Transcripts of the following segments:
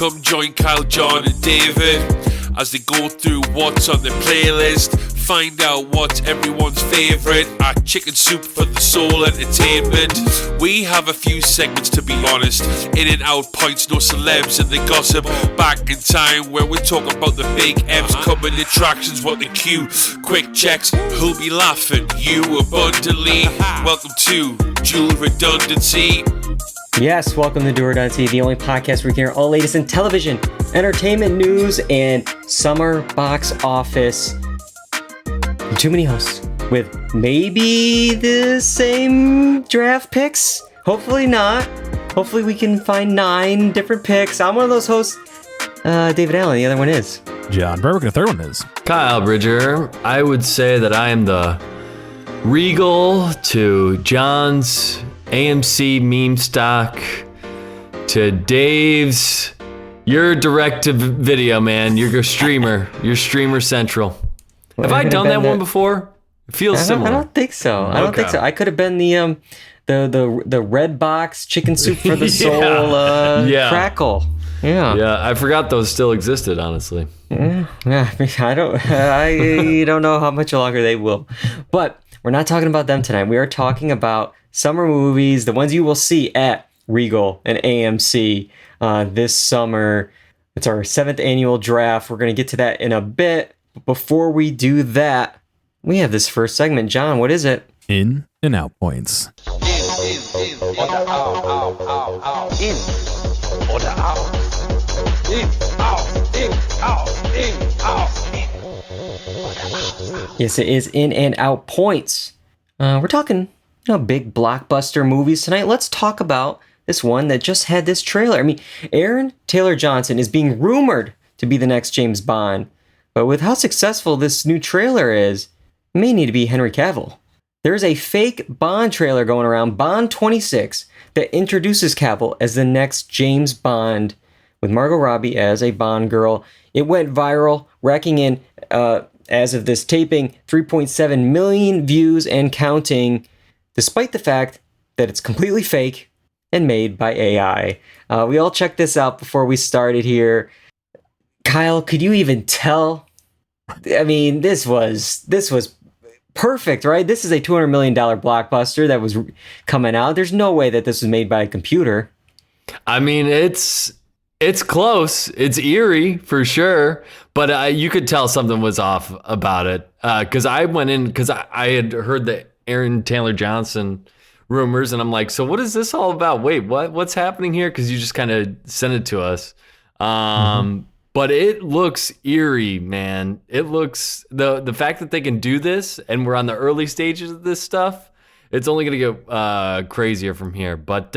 Come join Kyle, John and David as they go through what's on the playlist. Find out what's everyone's favourite at Chicken Soup for the Soul Entertainment. We have a few segments, to be honest. In and out points, no celebs and the gossip. Back in time where we're talking about the big M's, coming attractions, what the cue. Quick checks, who'll be laughing? You abundantly. Welcome to Dual Redundancy. Yes, welcome to Dual Redundancy, the only podcast where you hear all latest in television, entertainment news, and summer box office. Too many hosts with maybe the same draft picks. Hopefully not. Hopefully we can find 9 different picks. I'm one of those hosts. David Allen. The other one is John Berwick. The third one is Kyle Bridger. I would say that I am the Regal to John's AMC meme stock to Dave's. You're direct to video, man. You're a streamer. You're streamer central. Have I done that one before? It feels similar. I don't think so. I don't think so. I could have been the red box Chicken Soup for the Soul crackle. Yeah, I forgot those still existed, honestly. Yeah, I don't know how much longer they will. But we're not talking about them tonight. We are talking about summer movies, the ones you will see at Regal and AMC this summer. It's our 7th annual draft. We're going to get to that in a bit. Before we do that, we have this first segment. John, what is it? In and out points. In or the out. In or the out. In, out. Yes, it is in and out points. We're talking, big blockbuster movies tonight. Let's talk about this one that just had this trailer. I mean, Aaron Taylor Johnson is being rumored to be the next James Bond. But with how successful this new trailer is, it may need to be Henry Cavill. There's a fake Bond trailer going around, Bond 26, that introduces Cavill as the next James Bond, with Margot Robbie as a Bond girl. It went viral, racking in, as of this taping, 3.7 million views and counting, despite the fact that it's completely fake and made by AI. We all checked this out before we started here. Kyle, could you even tell? I mean, this was perfect, right? This is a $200 million blockbuster that was coming out. There's no way that this was made by a computer. I mean, it's close. It's eerie for sure, but you could tell something was off about it. Because I went in because I had heard the Aaron Taylor Johnson rumors, and I'm like, so what is this all about? Wait, what's happening here? Because you just kind of sent it to us. But it looks eerie, man. It looks, the fact that they can do this and we're on the early stages of this stuff, it's only going to get crazier from here. But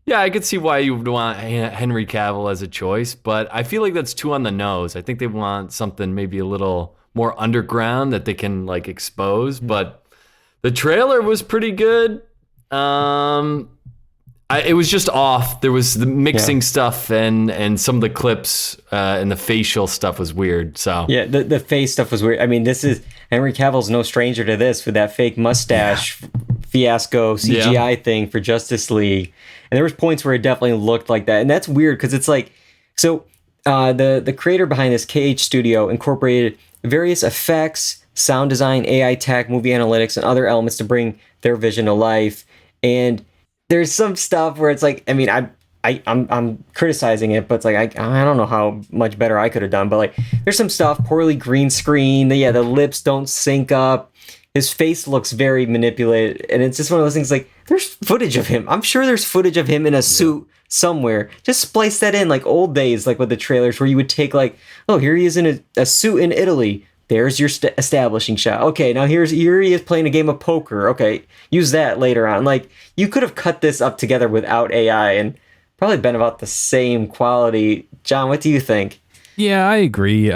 yeah, I could see why you would want Henry Cavill as a choice, but I feel like that's too on the nose. I think they want something maybe a little more underground that they can like expose. But the trailer was pretty good. It was just off. There was the mixing stuff and some of the clips and the facial stuff was weird. So yeah, the face stuff was weird. I mean, this is Henry Cavill's no stranger to this with that fake mustache fiasco CGI thing for Justice League. And there was points where it definitely looked like that. And that's weird because it's like, so the creator behind this, KH Studio, incorporated various effects, sound design, AI tech, movie analytics, and other elements to bring their vision to life. And there's some stuff where it's like, I mean, I'm criticizing it, but it's like, I don't know how much better I could have done, but like, there's some stuff, poorly green screen, the lips don't sync up, his face looks very manipulated, and it's just one of those things like, there's footage of him. I'm sure there's footage of him in a suit somewhere. Just splice that in like old days, like with the trailers where you would take like, oh, here he is in a suit in Italy. There's your establishing shot. Okay, now here he is playing a game of poker. Okay, use that later on. Like, you could have cut this up together without AI and probably been about the same quality. John, what do you think? Yeah, I agree.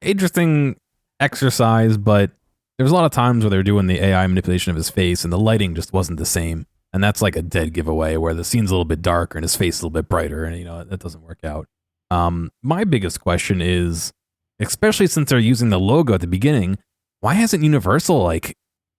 Interesting exercise, but there was a lot of times where they were doing the AI manipulation of his face and the lighting just wasn't the same. And that's like a dead giveaway where the scene's a little bit darker and his face is a little bit brighter and, that doesn't work out. My biggest question is, especially since they're using the logo at the beginning, why hasn't Universal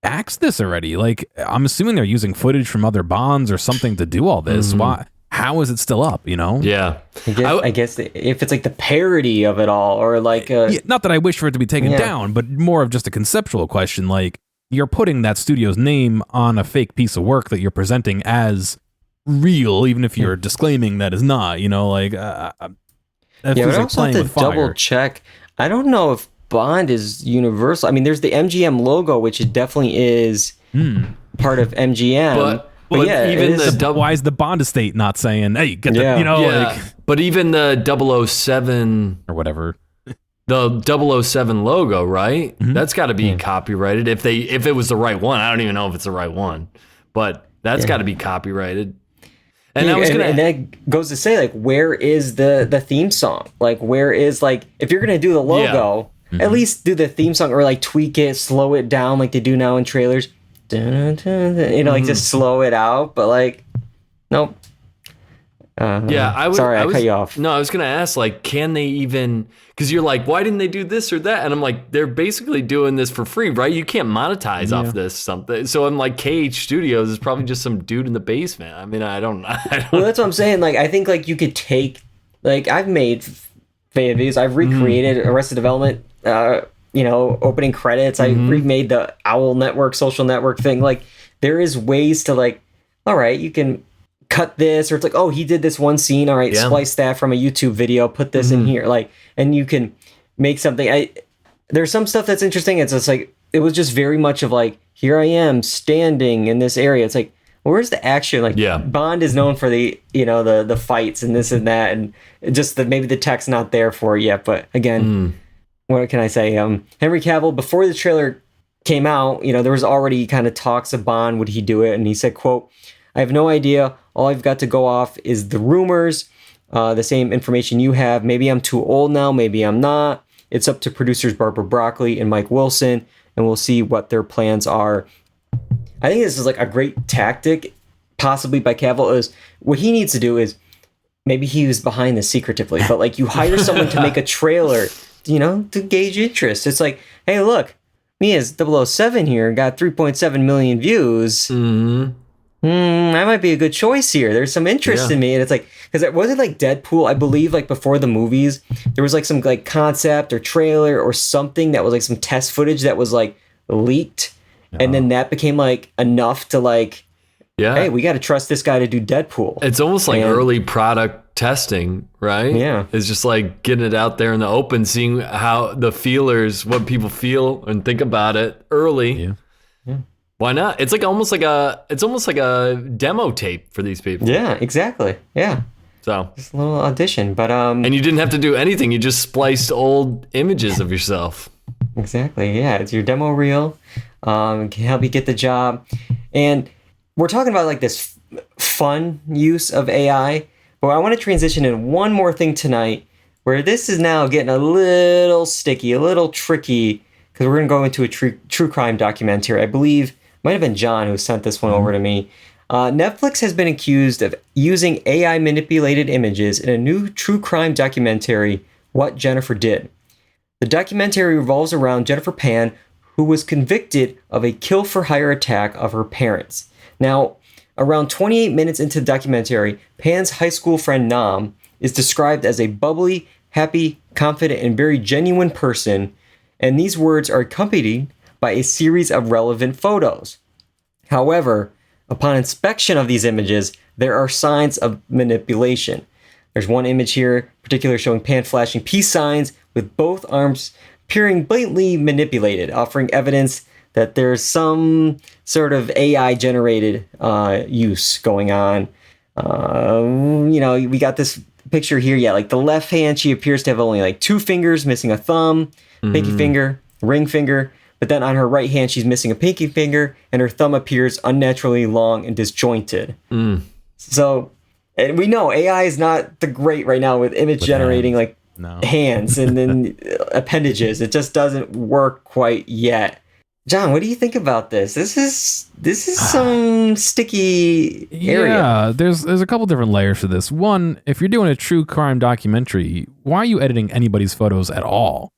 axed this already? Like, I'm assuming they're using footage from other Bonds or something to do all this. Why? how is it still up? You know? Yeah. I guess if it's like the parody of it all, or like Yeah, not that I wish for it to be taken Yeah. down, but more of just a conceptual question. Like, you're putting that studio's name on a fake piece of work that you're presenting as real, even if you're disclaiming that is not. You know, like that yeah, feels but I like also playing have with to double fire. check. I don't know if Bond is universal. I mean, there's the MGM logo, which it definitely is part of MGM. But yeah, even it is- Why is the Bond estate not saying, "Hey, get Yeah. the," you know, yeah, like, but even the 007, or whatever? the 007 logo, right? Mm-hmm. That's got to be copyrighted. If it was the right one, I don't even know if it's the right one, but that's got to be copyrighted. And I was gonna, and that goes to say, like, where is the theme song? Like, where is, like, if you're gonna do the logo, at least do the theme song, or like tweak it, slow it down, like they do now in trailers. Dun, dun, dun, you know, like just slow it out. But like, nope. yeah, I cut you off. No, I was gonna ask, like, can they even? Because you're like, why didn't they do this or that? And I'm like, they're basically doing this for free, right? You can't monetize off this something. So I'm like, KH Studios is probably just some dude in the basement. I mean, I don't. Well, that's what I'm saying. Like, I think like you could take, like, I've made videos, I've recreated Arrested Development. You know, opening credits. I remade the Owl Network, social network thing. Like, there is ways to, like, all right, you can cut this, or it's like, oh, he did this one scene. All right, splice that from a YouTube video, put this in here. Like, and you can make something. There's some stuff that's interesting. It's just like, it was just very much of like, here I am standing in this area. It's like, where's the action? Like, Bond is known for the, you know, the fights and this and that, and just maybe the tech's not there for it yet. But again, what can I say? Henry Cavill, before the trailer came out, you know, there was already kind of talks of Bond, would he do it? And he said, quote, "I have no idea. All I've got to go off is the rumors, the same information you have. Maybe I'm too old now. Maybe I'm not. It's up to producers Barbara Broccoli and Mike Wilson, and we'll see what their plans are." I think this is like a great tactic, possibly by Cavill. Is what he needs to do is, maybe he was behind this secretively, but like, you hire someone to make a trailer, you know, to gauge interest. It's like, hey, look, me as 007 here got 3.7 million views. I might be a good choice here. There's some interest in me. And it's like, because it wasn't like Deadpool, I believe, like before the movies, there was like some like concept or trailer or something that was like some test footage that was like leaked. And then that became like enough to like, hey, we got to trust this guy to do Deadpool. It's almost like early product testing, right? Yeah. It's just like getting it out there in the open, seeing how the feelers, what people feel and think about it early. Yeah. Why not? It's like almost like a demo tape for these people. Yeah, exactly. Yeah. So Just a little audition, but and you didn't have to do anything. You just spliced old images of yourself. exactly. Yeah, it's your demo reel. Can help you get the job. And we're talking about like this fun use of AI, but I want to transition in one more thing tonight, where this is now getting a little sticky, a little tricky, because we're going to go into a true crime documentary. I believe it might have been John who sent this one over to me. Netflix has been accused of using AI manipulated images in a new true crime documentary, What Jennifer Did. The documentary revolves around Jennifer Pan, who was convicted of a kill-for-hire attack of her parents. Now, around 28 minutes into the documentary, Pan's high school friend Nam is described as a bubbly, happy, confident, and very genuine person, and these words are accompanied by a series of relevant photos. However, upon inspection of these images, there are signs of manipulation. There's one image here, in particular, showing Pan flashing peace signs with both arms appearing blatantly manipulated, offering evidence that there's some sort of AI-generated use going on. You know, we got this picture here. Yeah, like the left hand, she appears to have only like 2 fingers, missing a thumb, pinky finger, ring finger. But then on her right hand, she's missing a pinky finger, and her thumb appears unnaturally long and disjointed. So, and we know AI is not the great right now with image generating like hands and then appendages. It just doesn't work quite yet. John, what do you think about this? This is some sticky area. Yeah, there's a couple different layers to this. One, if you're doing a true crime documentary, why are you editing anybody's photos at all?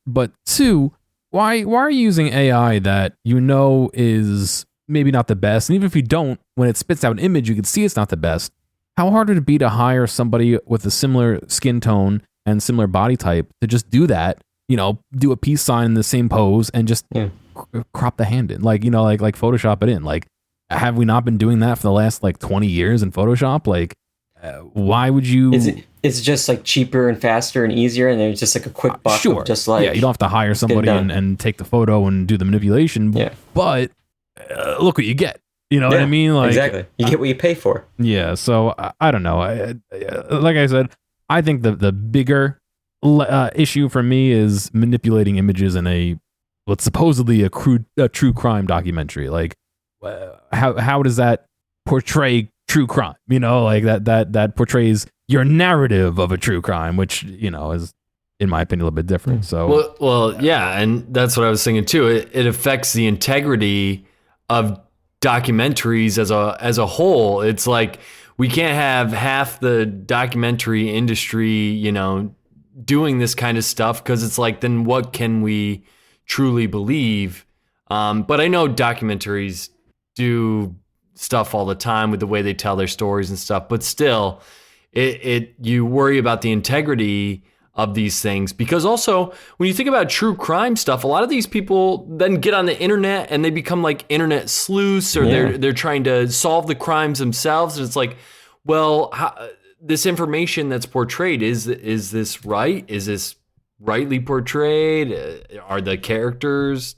But two, why are you using AI that you know is maybe not the best. And even if you don't, when it spits out an image, you can see it's not the best. How hard would it be to hire somebody with a similar skin tone and similar body type to just do that, do a peace sign in the same pose and just crop the hand in, like Photoshop it in. Like, have we not been doing that for the last 20 years in Photoshop? Like, why would you? It's just cheaper and faster and easier, and there's just a quick buck. Sure. Of just you don't have to hire somebody and take the photo and do the manipulation. Yeah. But look what you get. You know what I mean? Exactly. You get what you pay for. Yeah. So I don't know. Like I said, I think the bigger issue for me is manipulating images in what's supposedly a true crime documentary. Like, how does that portray true crime? That portrays your narrative of a true crime, which is, in my opinion, a little bit different. So well, yeah, and that's what I was thinking too. It affects the integrity of documentaries as a whole. It's like we can't have half the documentary industry, doing this kind of stuff, because it's like, then what can we truly believe? But I know documentaries do stuff all the time with the way they tell their stories and stuff, but still, you worry about the integrity of these things, because also when you think about true crime stuff, a lot of these people then get on the internet and they become like internet sleuths, or they're trying to solve the crimes themselves, and it's like, well, this information that's portrayed, is this right? Is this rightly portrayed? Are the characters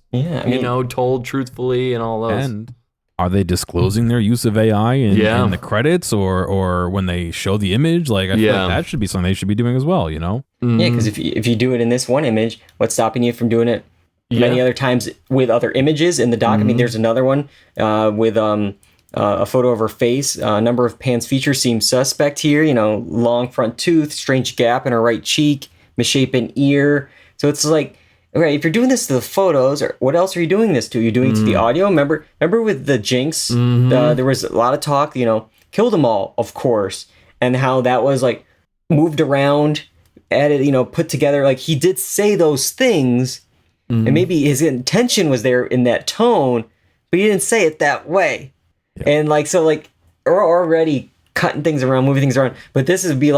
told truthfully and all those? And are they disclosing their use of AI in the credits or when they show the image? Like, I feel like that should be something they should be doing as well, Mm-hmm. Yeah, because if you do it in this one image, what's stopping you from doing it many other times with other images in the doc? I mean, there's another one with a photo of her face. A number of Pan's features seem suspect here. Long front tooth, strange gap in her right cheek, misshapen ear. So it's like, okay, if you're doing this to the photos, or what else are you doing this to? You're doing it to the audio. Remember with the Jinx, there was a lot of talk, killed them all, of course, and how that was moved around, added, put together. Like, he did say those things, and maybe his intention was there in that tone, but he didn't say it that way. Yeah. And we're already cutting things around, moving things around, but this would be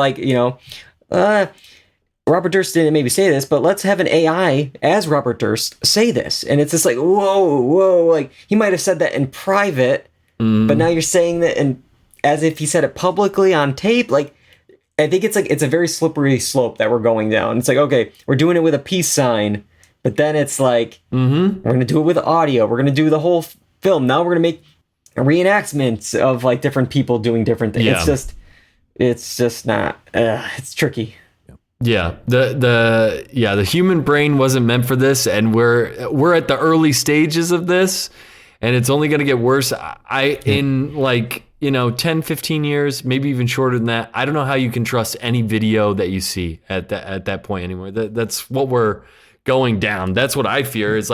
Robert Durst didn't maybe say this, but let's have an AI as Robert Durst say this. And it's just like, whoa. Like, he might have said that in private, but now you're saying that as if he said it publicly on tape. Like, I think it's a very slippery slope that we're going down. It's like, okay, we're doing it with a peace sign, but then it's like, we're going to do it with audio. We're going to do the whole film. Now we're going to make reenactments of different people doing different things. Yeah. It's just not, it's tricky. Yeah, the human brain wasn't meant for this, and we're at the early stages of this, and it's only going to get worse. In 10, 15 years, maybe even shorter than that, I don't know how you can trust any video that you see at that point anymore. That's what we're going down. That's what I fear, is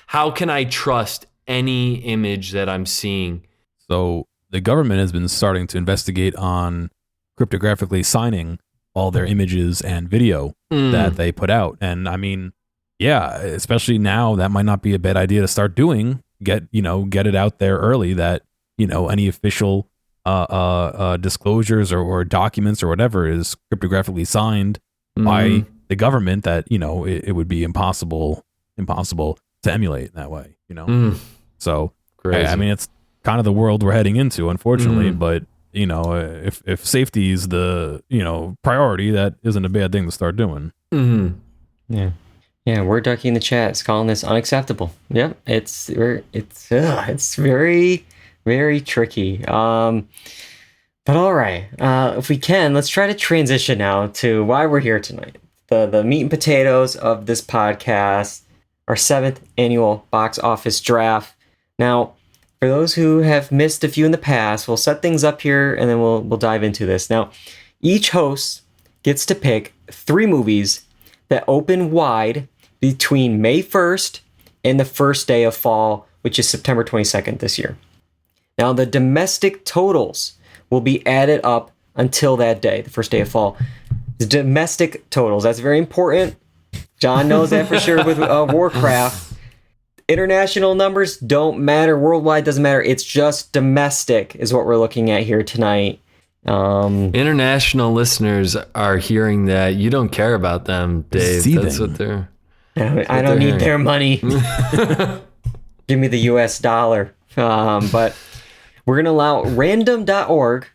how can I trust any image that I'm seeing? So the government has been starting to investigate on cryptographically signing all their images and video that they put out. And I mean, yeah, especially now, that might not be a bad idea to start doing. Get it out there early that, any official disclosures or documents or whatever is cryptographically signed by the government, that, it would be impossible to emulate in that way, So, I mean, it's kind of the world we're heading into, unfortunately, but if safety is the, priority, that isn't a bad thing to start doing. Yeah. Word Ducky in the chat is calling this unacceptable. Yep. It's very, very tricky. But all right. If we can, let's try to transition now to why we're here tonight. The meat and potatoes of this podcast, our 7th annual box office draft. Now, for those who have missed a few in the past, we'll set things up here and then we'll dive into this. Now, each host gets to pick 3 movies that open wide between May 1st and the first day of fall, which is September 22nd this year. Now, the domestic totals will be added up until that day, the first day of fall. The domestic totals, that's very important. John knows that for sure with Warcraft. international numbers don't matter. Worldwide doesn't matter. It's just domestic is what we're looking at here tonight. International listeners are hearing that. You don't care about them, Dave. That's what they're... I don't need their money. Give me the US dollar. But we're going to allow random.org,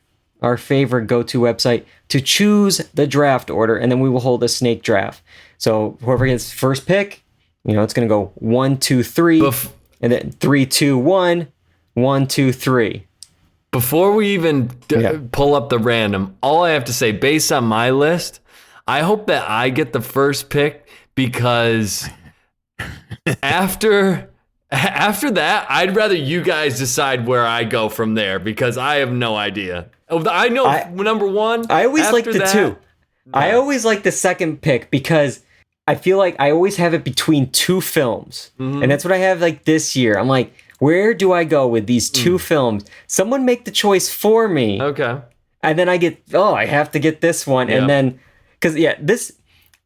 our favorite go-to website, to choose the draft order, and then we will hold a snake draft. So whoever gets first pick, it's going to go 1, 2, 3, and then 3, 2, 1, 1, 2, 3. Before we even pull up the random, all I have to say, based on my list, I hope that I get the first pick, because after that, I'd rather you guys decide where I go from there, because I have no idea. I know number one. I always like the two. No. I always like the second pick because I feel like I always have it between two films. Mm-hmm. And that's what I have like this year. I'm like, where do I go with these two films? Someone make the choice for me. Okay. And then I have to get this one. Yeah. And then, because this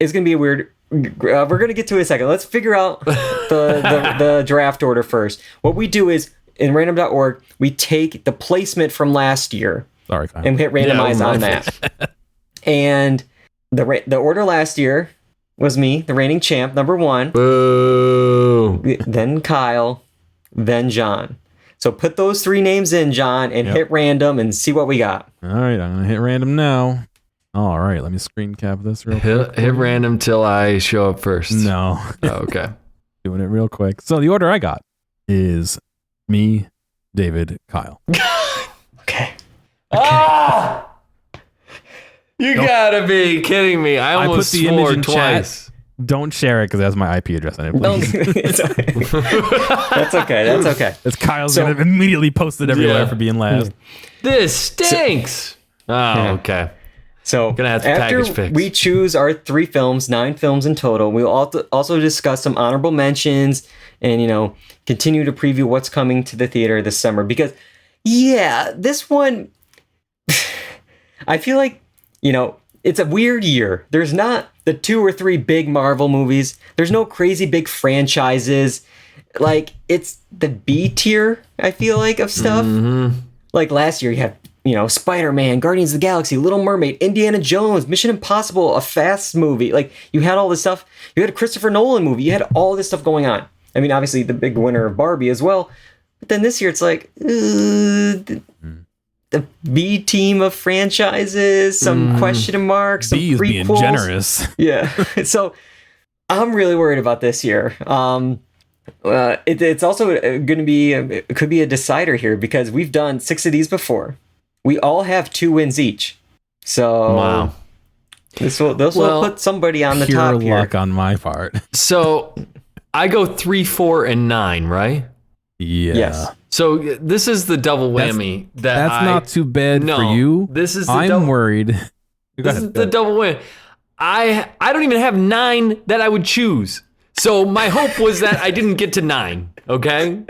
is going to be a weird, we're going to get to it in a second. Let's figure out the draft order first. What we do is, in random.org, we take the placement from last year. Sorry, Kyle. And hit randomize on that. And the order last year was me, the reigning champ, number 1. Boo. Then Kyle, then John. So put those 3 names in, John, and hit random and see what we got. All right, I'm going to hit random now. All right, let me screen cap this real quick. Hit random till I show up first. No. Oh, okay. Doing it real quick. So the order I got is me, David, Kyle. Okay. Ah! You gotta be kidding me. I almost put the swore image in twice. Chat. Don't share it because it has my IP address on it, please. That's okay. That's okay. It's Kyle's going to immediately post it everywhere for being last. This stinks. Okay. So gonna have to after we choose our 3 films, 9 films in total, we'll also discuss some honorable mentions and, continue to preview what's coming to the theater this summer. Because, this one, I feel like, it's a weird year. There's not the 2 or 3 big Marvel movies. There's no crazy big franchises. Like, it's the B tier, I feel like, of stuff. Mm-hmm. Like last year, you had, Spider-Man, Guardians of the Galaxy, Little Mermaid, Indiana Jones, Mission Impossible, a Fast movie. Like, you had all this stuff. You had a Christopher Nolan movie. You had all this stuff going on. I mean, obviously, the big winner of Barbie as well. But then this year, it's like, the B team of franchises, some question marks, some B is prequels. Being generous. Yeah. So I'm really worried about this year. It's also going to be, it could be a decider here because we've done 6 of these before. We all have 2 wins each. So wow. This will put somebody on the top here. Pure luck on my part. So I go 3, 4, and 9, right? Yeah. Yes. So this is the double whammy. That's not too bad for you. This is. I'm worried. This is the double win. I don't even have 9 that I would choose. So my hope was that I didn't get to 9. Okay.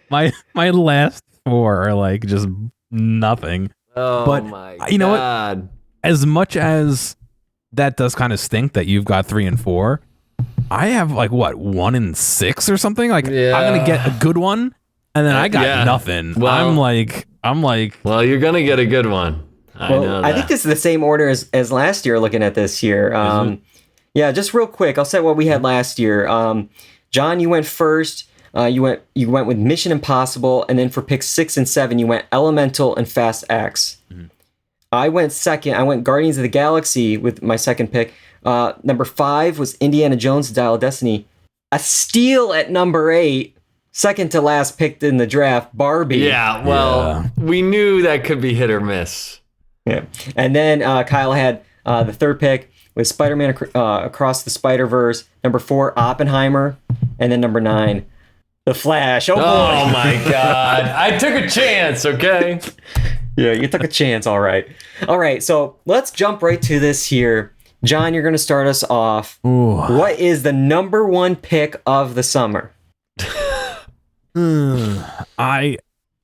My last 4 are like just nothing. Oh but my God. You know what? As much as that does kind of stink that you've got 3 and 4, I have like 1 and 6 or something. Like I'm gonna get a good one, and then I got nothing. Well, I'm like. Well, you're gonna get a good one. I know that. I think this is the same order as last year. Looking at this here, yeah. Just real quick, I'll say what we had last year. John, you went first. You went with Mission Impossible, and then for picks 6 and 7, you went Elemental and Fast X. Mm-hmm. I went second. I went Guardians of the Galaxy with my second pick. Number 5 was Indiana Jones: Dial of Destiny. A steal at number 8. Second to last picked in the draft, Barbie. Yeah, well, we knew that could be hit or miss. Yeah. And then Kyle had the third pick with Spider-Man Across the Spider-Verse. Number 4, Oppenheimer. And then number 9, The Flash. Oh, boy. Oh, my God. I took a chance, okay? Yeah, you took a chance, all right. All right, so let's jump right to this here. John, you're going to start us off. Ooh. What is the number 1 pick of the summer? I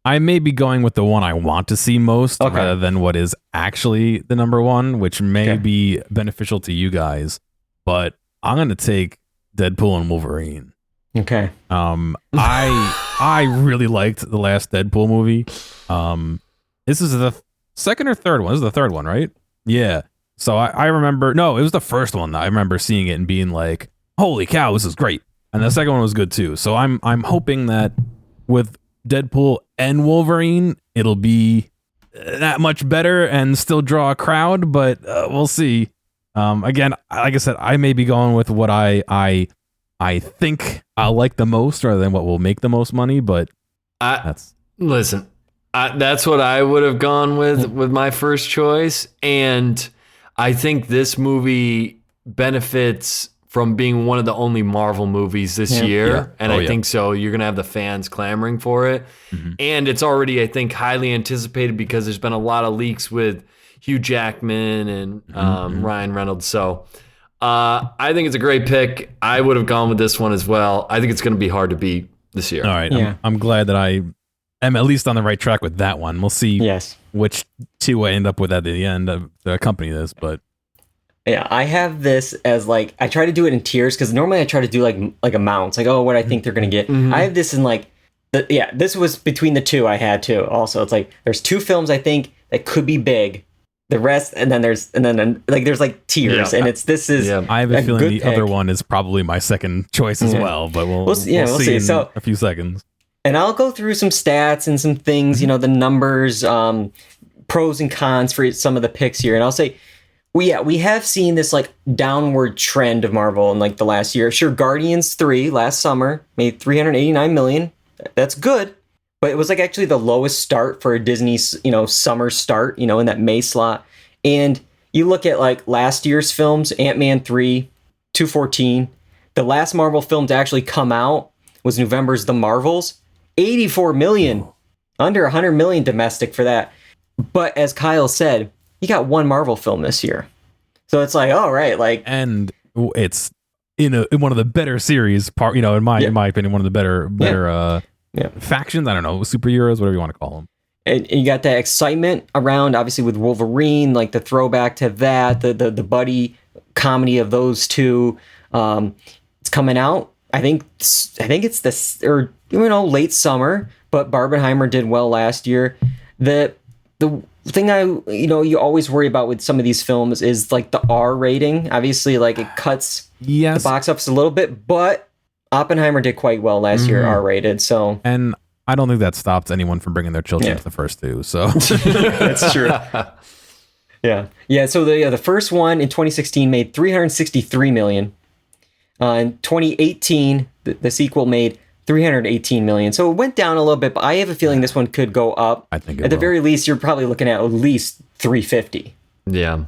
may be going with the one I want to see most rather than what is actually the number 1, which may be beneficial to you guys. But I'm going to take Deadpool and Wolverine. Okay. I really liked the last Deadpool movie. This is the second or third one. This is the third one, right? Yeah. So I remember, no, it was the first one. I remember seeing it and being like, holy cow, this is great. And the second one was good too. So I'm hoping that with Deadpool and Wolverine, it'll be that much better and still draw a crowd, but we'll see. Again, like I said, I may be going with what I think I'll like the most rather than what will make the most money, but that's what I would have gone with my first choice. And I think this movie benefits from being one of the only Marvel movies this year. Yeah. And I think so. You're going to have the fans clamoring for it. Mm-hmm. And it's already, I think, highly anticipated because there's been a lot of leaks with Hugh Jackman and Ryan Reynolds. So I think it's a great pick. I would have gone with this one as well. I think it's going to be hard to beat this year. All right. Yeah. I'm glad that I am at least on the right track with that one. We'll see which two I end up with at the end to accompany this, but yeah, I have this as like, I try to do it in tiers because normally I try to do like amounts, like, oh, what I think they're going to get. Mm-hmm. I have this in like, this was between the two I had too. Also, it's like, there's two films I think that could be big. The rest, and then there's like tiers, and this is. Yeah. I have a feeling the other one is probably my second choice as well, but we'll see in a few seconds. And I'll go through some stats and some things, the numbers, pros and cons for some of the picks here, and I'll say, we have seen this like downward trend of Marvel in like the last year. Sure, Guardians 3 last summer made $389 million. That's good. But it was like actually the lowest start for a Disney, summer start, in that May slot. And you look at like last year's films, Ant-Man 3, 214. The last Marvel film to actually come out was November's The Marvels. 84 million. Under 100 million domestic for that. But as Kyle said, you got one Marvel film this year. So it's like, all right, like, and it's in one of the better series, in my opinion, one of the better factions, I don't know, superheroes, whatever you want to call them. And you got that excitement around, obviously, with Wolverine, like the throwback to that, the buddy comedy of those two. It's coming out. I think it's this, or late summer, but Barbenheimer did well last year. The thing you always worry about with some of these films is like the R rating. Obviously, like it cuts the box office a little bit, but Oppenheimer did quite well last year, R-rated. So, and I don't think that stops anyone from bringing their children to the first two. So that's true. Yeah. So the first one in 2016 made $363 million. In 2018, the sequel made $318 million. So it went down a little bit, but I have a feeling this one could go up. I think at the very least, you're probably looking at least 350. Yeah.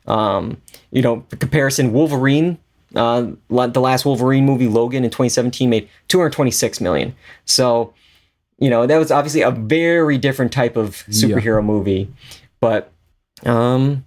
Comparison, Wolverine. The last Wolverine movie, Logan, in 2017 made $226 million. So, that was obviously a very different type of superhero movie. But, so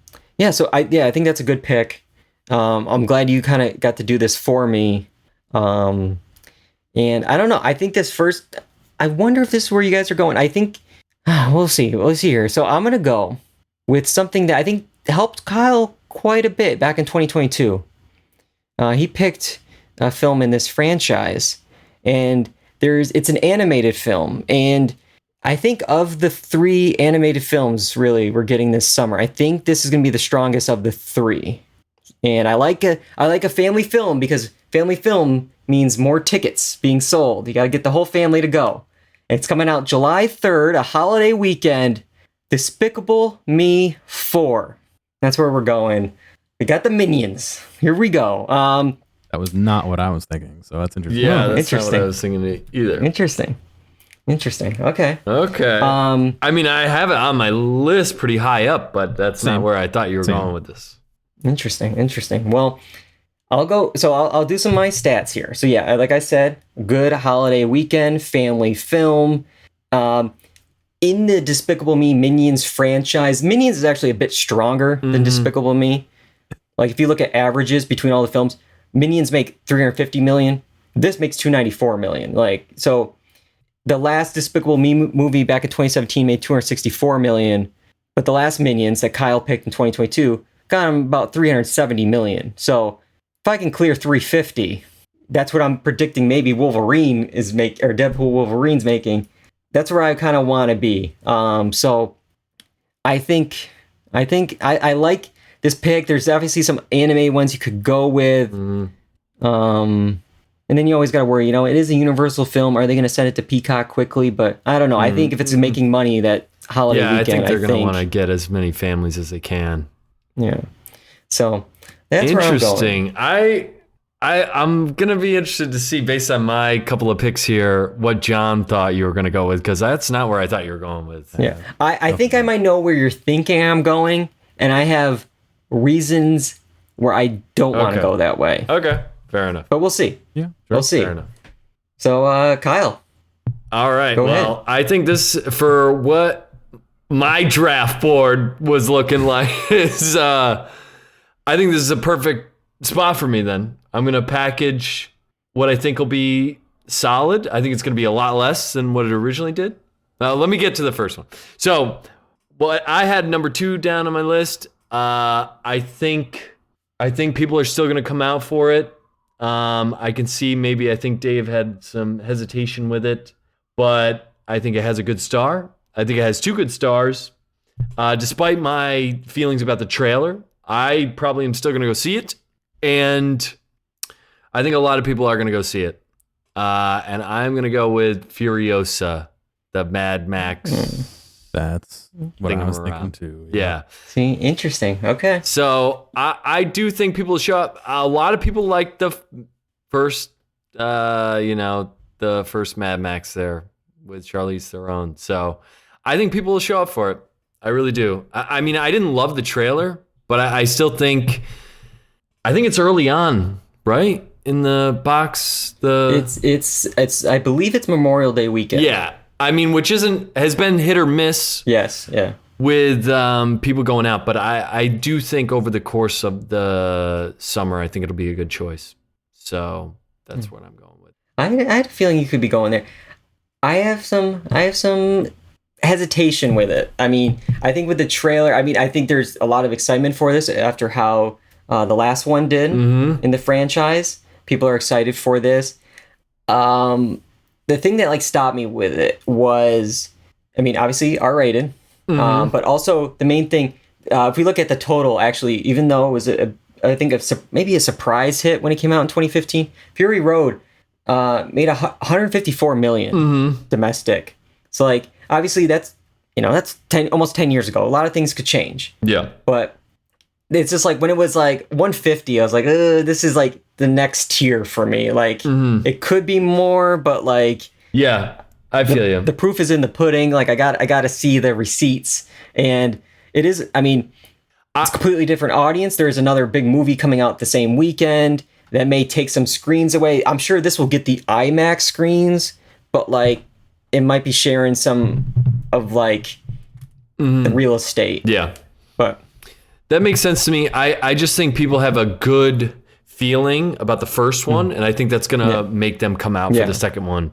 I think that's a good pick. I'm glad you kind of got to do this for me. And I don't know. I think this first, I wonder if this is where you guys are going. I think, we'll see. We'll see here. So I'm going to go with something that I think helped Kyle quite a bit back in 2022. He picked a film in this franchise, and it's an animated film. And I think of the three animated films, really, we're getting this summer, I think this is going to be the strongest of the three. And I like a family film because family film means more tickets being sold. You got to get the whole family to go. It's coming out July 3rd, a holiday weekend. Despicable Me 4. That's where we're going. We got the Minions. Here we go. That was not what I was thinking, so that's interesting. Yeah, that's not what I was thinking either. Interesting. Okay. I mean, I have it on my list pretty high up, but that's not where I thought you were going with this. Interesting. Well, I'll go. So I'll do some of my stats here. So yeah, like I said, good holiday weekend, family film. In the Despicable Me Minions franchise, Minions is actually a bit stronger than Despicable Me. Like if you look at averages between all the films, Minions make $350 million. This makes $294 million. Like, so the last Despicable Me movie back in 2017 made $264 million, but the last Minions that Kyle picked in 2022 got him about $370 million. So if I can clear $350, that's what I'm predicting. Maybe Wolverine is or Deadpool Wolverine's making. That's where I kind of want to be. So I think I like this pick. There's obviously some anime ones you could go with. And then you always got to worry, it is a Universal film. Are they going to send it to Peacock quickly? But I don't know. I think if it's making money that holiday weekend, I think they're going to want to get as many families as they can. Yeah. So that's where I'm going. Interesting. I'm going to be interested to see, based on my couple of picks here, what John thought you were going to go with, because that's not where I thought you were going with. Yeah. I think I might know where you're thinking I'm going, and I have reasons where I don't want to go that way. Okay. Fair enough. But we'll see. Yeah. We'll see. Fair enough. So, Kyle. All right. Go well, ahead. I think this, for what my draft board was looking like, is I think this is a perfect spot for me then. I'm going to package what I think will be solid. I think it's going to be a lot less than what it originally did. Let me get to the first one. So, what I had number 2 down on my list, I think people are still going to come out for it. I can see I think Dave had some hesitation with it, but I think it has a good star. I think it has 2 good stars. Despite my feelings about the trailer, I probably am still going to go see it. And I think a lot of people are going to go see it. And I'm going to go with Furiosa, the Mad Max. That's what I was thinking around. too. Yeah. See, interesting. Okay. So I do think people will show up. A lot of people like the first, the first Mad Max there with Charlize Theron. So I think people will show up for it. I really do. I mean, I didn't love the trailer, but I still think, it's early on, right? In the box, It's I believe it's Memorial Day weekend. Yeah. I mean, which has been hit or miss. Yes. Yeah. With people going out, but I do think over the course of the summer, I think it'll be a good choice. So that's what I'm going with. I had a feeling you could be going there. I have some hesitation with it. I mean, I think with the trailer, I think there's a lot of excitement for this after how the last one did in the franchise. People are excited for this. The thing that stopped me with it was, obviously R-rated, but also the main thing, if we look at the total, actually, even though it was maybe a surprise hit when it came out in 2015, Fury Road made 154 million domestic. So obviously that's almost 10 years ago. A lot of things could change. Yeah. But it's just when it was 150, I was this is the next tier for me. It could be more, but yeah, I feel you. The proof is in the pudding. I got to see the receipts, and it is. It's a completely different audience. There's another big movie coming out the same weekend that may take some screens away. I'm sure this will get the IMAX screens, but it might be sharing some of the real estate. Yeah. But that makes sense to me. I just think people have a good feeling about the first one, and I think that's gonna make them come out for the second one.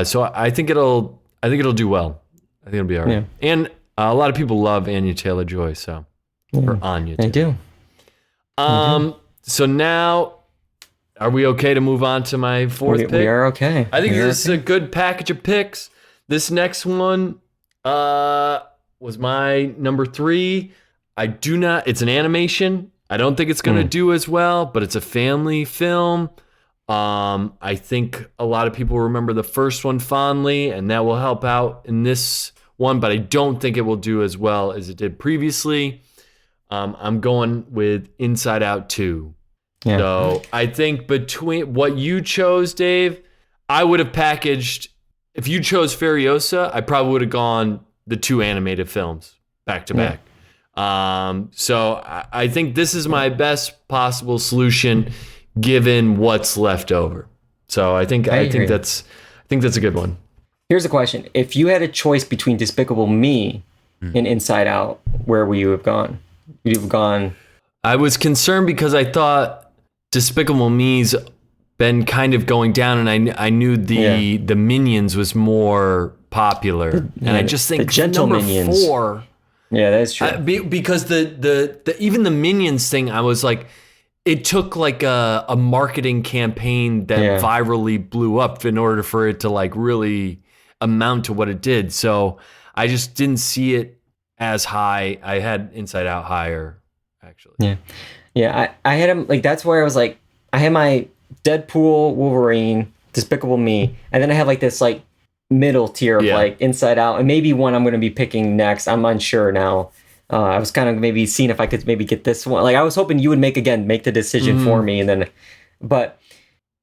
So I think it'll do well. I think it'll be all right. Yeah. And a lot of people love Anya Taylor-Joy, so or Anya. I do. So now, are we okay to move on to my fourth pick? We are okay. I think this is a good package of picks. This next one was my number 3. It's an animation. I don't think it's going to do as well, but it's a family film. I think a lot of people remember the first one fondly, and that will help out in this one, but I don't think it will do as well as it did previously. I'm going with Inside Out 2. Yeah. So I think between what you chose, Dave, I would have packaged, if you chose Furiosa, I probably would have gone the 2 animated films back to back. So I think this is my best possible solution given what's left over. So I think that's a good one. Here's a question. If you had a choice between Despicable Me and Inside Out, where would you have gone? You'd have gone. I was concerned because I thought Despicable Me's been kind of going down, and I knew the Minions was more popular. And I just think the Gentle number Minions. 4. Yeah, that's true. Because the even the Minions thing, I was like, it took like a marketing campaign that virally blew up in order for it to like really amount to what it did. So I just didn't see it as high. I had Inside Out higher, actually. Yeah. I had him like, that's where I was like, I had my Deadpool, Wolverine, Despicable Me, and then I have like this like middle tier of like Inside Out, and maybe one I'm going to be picking next. I'm unsure now. I was kind of maybe seeing if I could maybe get this one. Like I was hoping you would make the decision for me, and then, but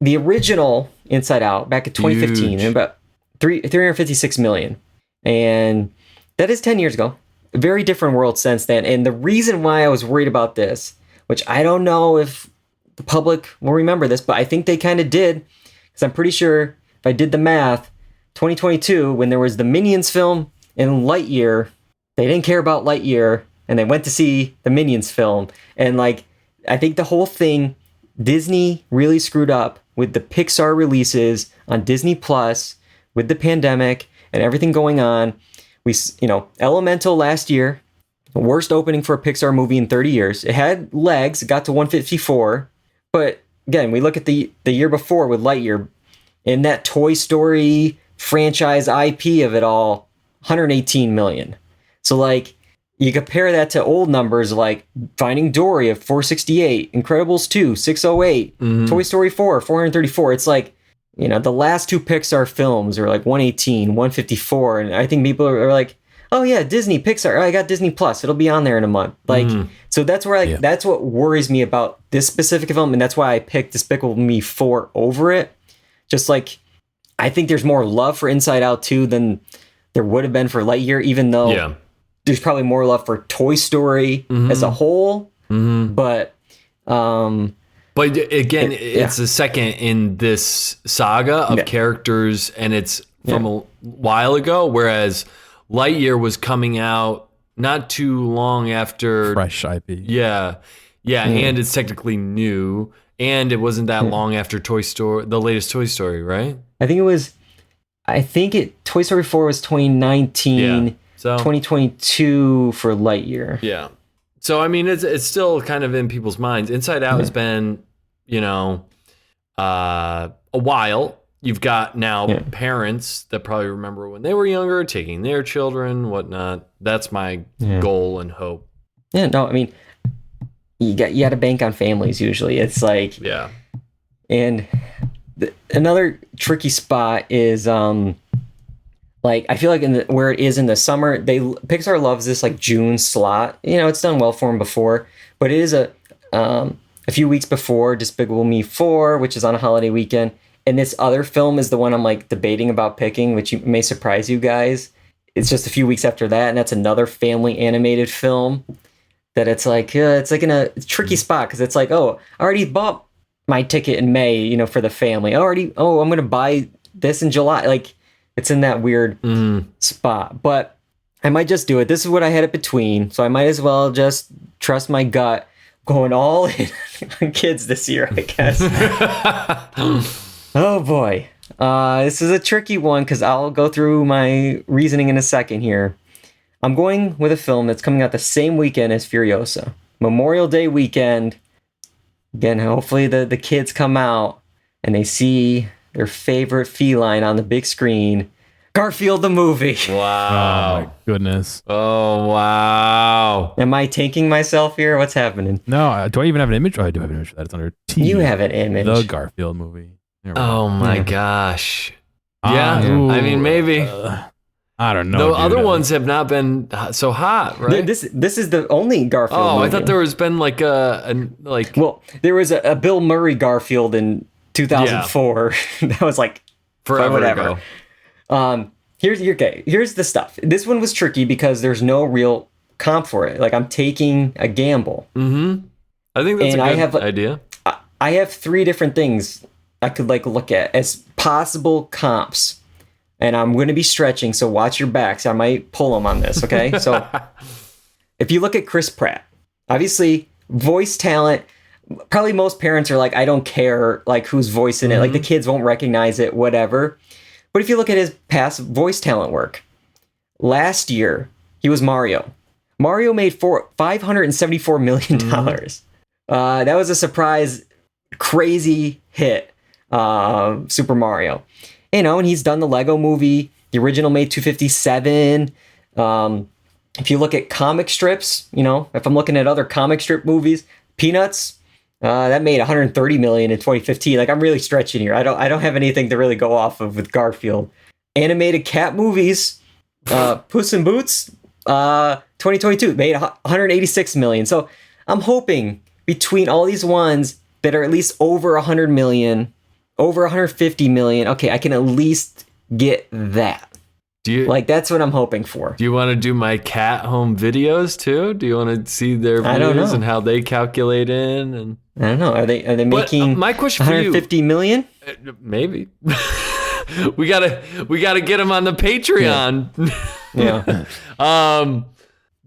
the original Inside Out back in 2015, about 356 million, and that is 10 years ago. A very different world since then. And the reason why I was worried about this, which I don't know if the public will remember this, but I think they kind of did, because I'm pretty sure if I did the math, 2022 when there was the Minions film and Lightyear. They didn't care about Lightyear, and they went to see the Minions film. And, like, I think the whole thing, Disney really screwed up with the Pixar releases on Disney Plus, with the pandemic and everything going on. Elemental last year, the worst opening for a Pixar movie in 30 years. It had legs, it got to 154. But, again, we look at the year before with Lightyear, and that Toy Story franchise IP of it all, 118 million. So, like, you compare that to old numbers like Finding Dory of 468, Incredibles 2, 608, Toy Story 4, 434. It's like, the last two Pixar films are like 118, 154. And I think people are like, oh, yeah, Disney, Pixar. I got Disney Plus. It'll be on there in a month. Like, so that's where, that's what worries me about this specific film. And that's why I picked Despicable Me 4 over it. Just like, I think there's more love for Inside Out 2 than there would have been for Lightyear, even though there's probably more love for Toy Story as a whole, but again, it's the second in this saga of characters, and it's from a while ago, whereas Lightyear was coming out not too long after fresh IP. And it's technically new, and it wasn't that long after Toy Story, the latest Toy Story, right? Toy Story 4 was 2019. So 2022 for Lightyear. Yeah. So I mean, it's still kind of in people's minds. Inside Out has been, a while. You've got now parents that probably remember when they were younger, taking their children, whatnot. That's my goal and hope. Yeah. No, I mean, you got to bank on families. Usually, it's like And another tricky spot is like, I feel like where it is in the summer, Pixar loves this like June slot. It's done well for them before, but it is a few weeks before Despicable Me 4, which is on a holiday weekend. And this other film is the one I'm like debating about picking, which may surprise you guys. It's just a few weeks after that, and that's another family animated film that it's like in a tricky spot, because it's like, oh, I already bought my ticket in May, for the family. I'm going to buy this in July. Like, it's in that weird spot, but I might just do it. This is what I had it between, so I might as well just trust my gut, going all in on kids this year, I guess. Oh boy. This is a tricky one, because I'll go through my reasoning in a second here. I'm going with a film that's coming out the same weekend as Furiosa. Memorial Day weekend. Again, hopefully the kids come out and they see their favorite feline on the big screen. Garfield the movie. Wow. Oh my goodness. Oh wow. Am I tanking myself here? What's happening? No, do I even have an image? Oh, I do have an image for that. It's under T. You have an image. The Garfield movie. Oh my gosh. Yeah. I mean, maybe. I don't know. The other ones have not been so hot, right? This is the only Garfield movie. I thought there was been like Well, there was a Bill Murray Garfield in 2004. That was like forever ago. Here's the stuff. This one was tricky because there's no real comp for it. Like, I'm taking a gamble. I think that's a good idea. I have 3 different things I could look at as possible comps, and I'm going to be stretching, so watch your backs. I might pull them on this. Okay, so if you look at Chris Pratt, obviously voice talent. Probably most parents are like, I don't care like who's voicing it. Like, the kids won't recognize it, whatever. But if you look at his past voice talent work, last year he was Mario. Mario made $574 million. That was a surprise, crazy hit. Super Mario, and he's done the Lego Movie. The original made 257. If you look at comic strips, if I'm looking at other comic strip movies, Peanuts, that made 130 million in 2015. Like, I'm really stretching here. I don't have anything to really go off of with Garfield. Animated cat movies, Puss in Boots, 2022 made 186 million. So I'm hoping between all these ones that are at least over 100 million, over 150 million, okay, I can at least get that. That's what I'm hoping for. Do you want to do my cat home videos too? Do you want to see their views and how they calculate in? And I don't know. Are they making my question 150 million? Maybe. we gotta get them on the Patreon. Yeah.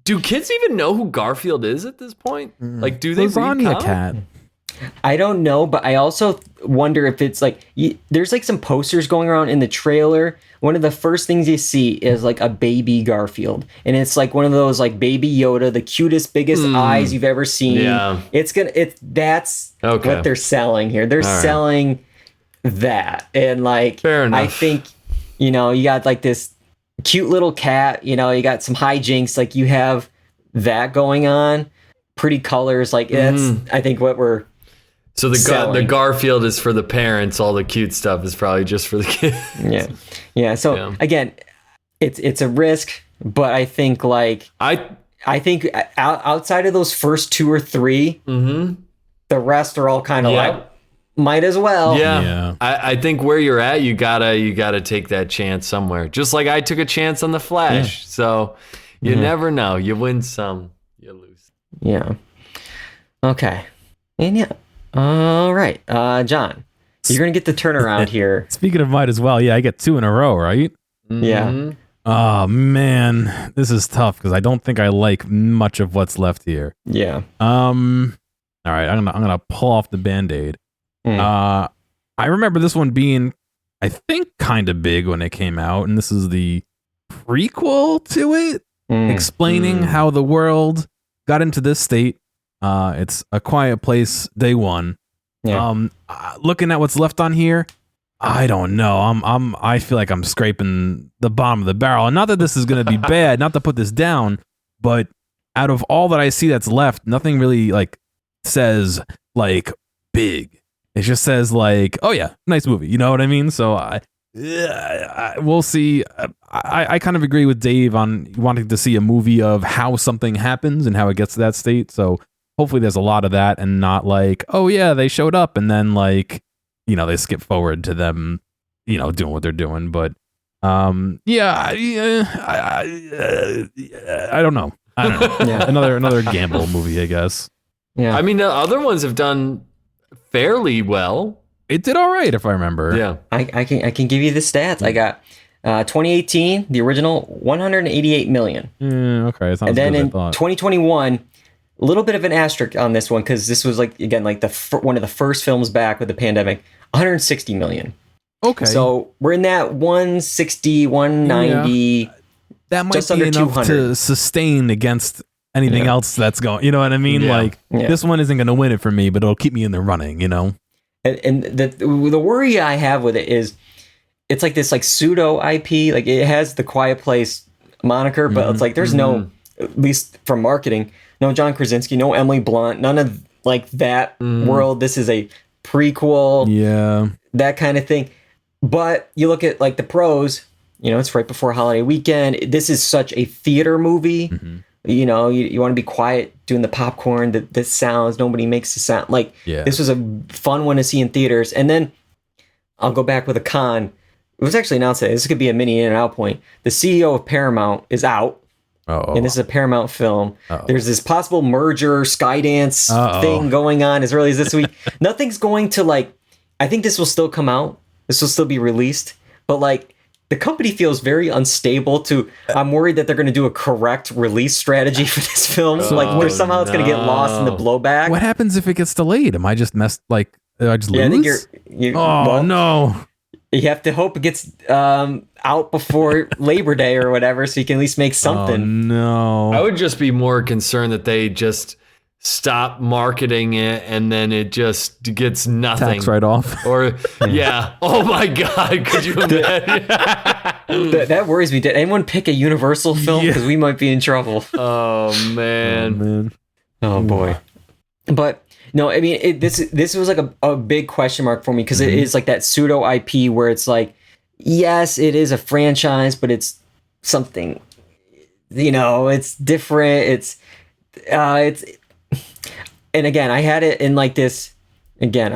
Do kids even know who Garfield is at this point? Like, do they read Lasagna Cat? I don't know, but I also wonder if it's like there's like some posters going around in the trailer. One of the first things you see is like a baby Garfield, and it's like one of those like baby Yoda, the cutest, biggest eyes you've ever seen. Yeah, that's what they're selling here. They're selling that, and like fair enough. I think you got like this cute little cat. You got some hijinks. Like you have that going on. Pretty colors. Like that's I think what we're. So the Garfield is for the parents. All the cute stuff is probably just for the kids. Yeah. So again, it's a risk, but I think I think outside of those first 2 or 3, the rest are all kind of like might as well. Yeah. I think where you're at, you gotta take that chance somewhere. Just like I took a chance on the Flash. So you never know. You win some, you lose. Yeah. Okay. And all right, John, you're gonna get the turnaround here. Speaking of might as well, I get 2 in a row, right? Yeah. Oh man, this is tough because I don't think I like much of what's left here. Yeah. All right, I'm gonna pull off the Band-Aid. I remember this one being, I think, kind of big when it came out, and this is the prequel to it, explaining how the world got into this state. It's A Quiet Place Day One. Yeah. Looking at what's left on here, I don't know. I feel like I'm scraping the bottom of the barrel. And not that this is going to be bad, not to put this down, but out of all that I see that's left, nothing really like says like big. It just says like, oh yeah, nice movie. You know what I mean? So we'll see. I kind of agree with Dave on wanting to see a movie of how something happens and how it gets to that state. So hopefully there's a lot of that and not like, oh yeah, they showed up and then like, they skip forward to them, doing what they're doing. But I don't know. Another gamble movie, I guess. Yeah. I mean, the other ones have done fairly well. It did all right, if I remember. Yeah. I can give you the stats. I got 2018, the original, 188 million. Okay. And then in 2021, a little bit of an asterisk on this one because this was like one of the first films back with the pandemic. 160 million. Okay. So we're in that 160, 190. Yeah. That might just be under enough 200 to sustain against anything else that's going. You know what I mean? Yeah. This one isn't going to win it for me, but it'll keep me in the running. And the worry I have with it is it's like this like pseudo IP. Like it has the Quiet Place moniker, but it's like there's no, at least from marketing, no John Krasinski, no Emily Blunt, none of like that world. This is a prequel, that kind of thing. But you look at like the pros, it's right before holiday weekend. This is such a theater movie. You want to be quiet doing the popcorn, the sounds, nobody makes a sound. Like this was a fun one to see in theaters. And then I'll go back with a con. It was actually announced that this could be a mini in and out point. The CEO of Paramount is out. And this is a Paramount film. There's this possible merger Skydance thing going on as early as this week. Nothing's going to I think this will still come out. This will still be released. But the company feels very unstable I'm worried that they're going to do a correct release strategy for this film. Where somehow it's going to get lost in the blowback. What happens if it gets delayed? Am I just messed? I just lose? I think no. You have to hope it gets out before Labor Day or whatever, so you can at least make something. Oh, no. I would just be more concerned that they just stop marketing it, and then it just gets nothing. Tax write-off. Or yeah. Oh my God, could you imagine? That worries me. Did anyone pick a Universal film? Because we might be in trouble. Oh man. Oh boy. But no, I mean, this was like a big question mark for me, because it is like that pseudo IP where it's like, yes, it is a franchise, but it's something, it's different. It's and again, I had it in like this. Again,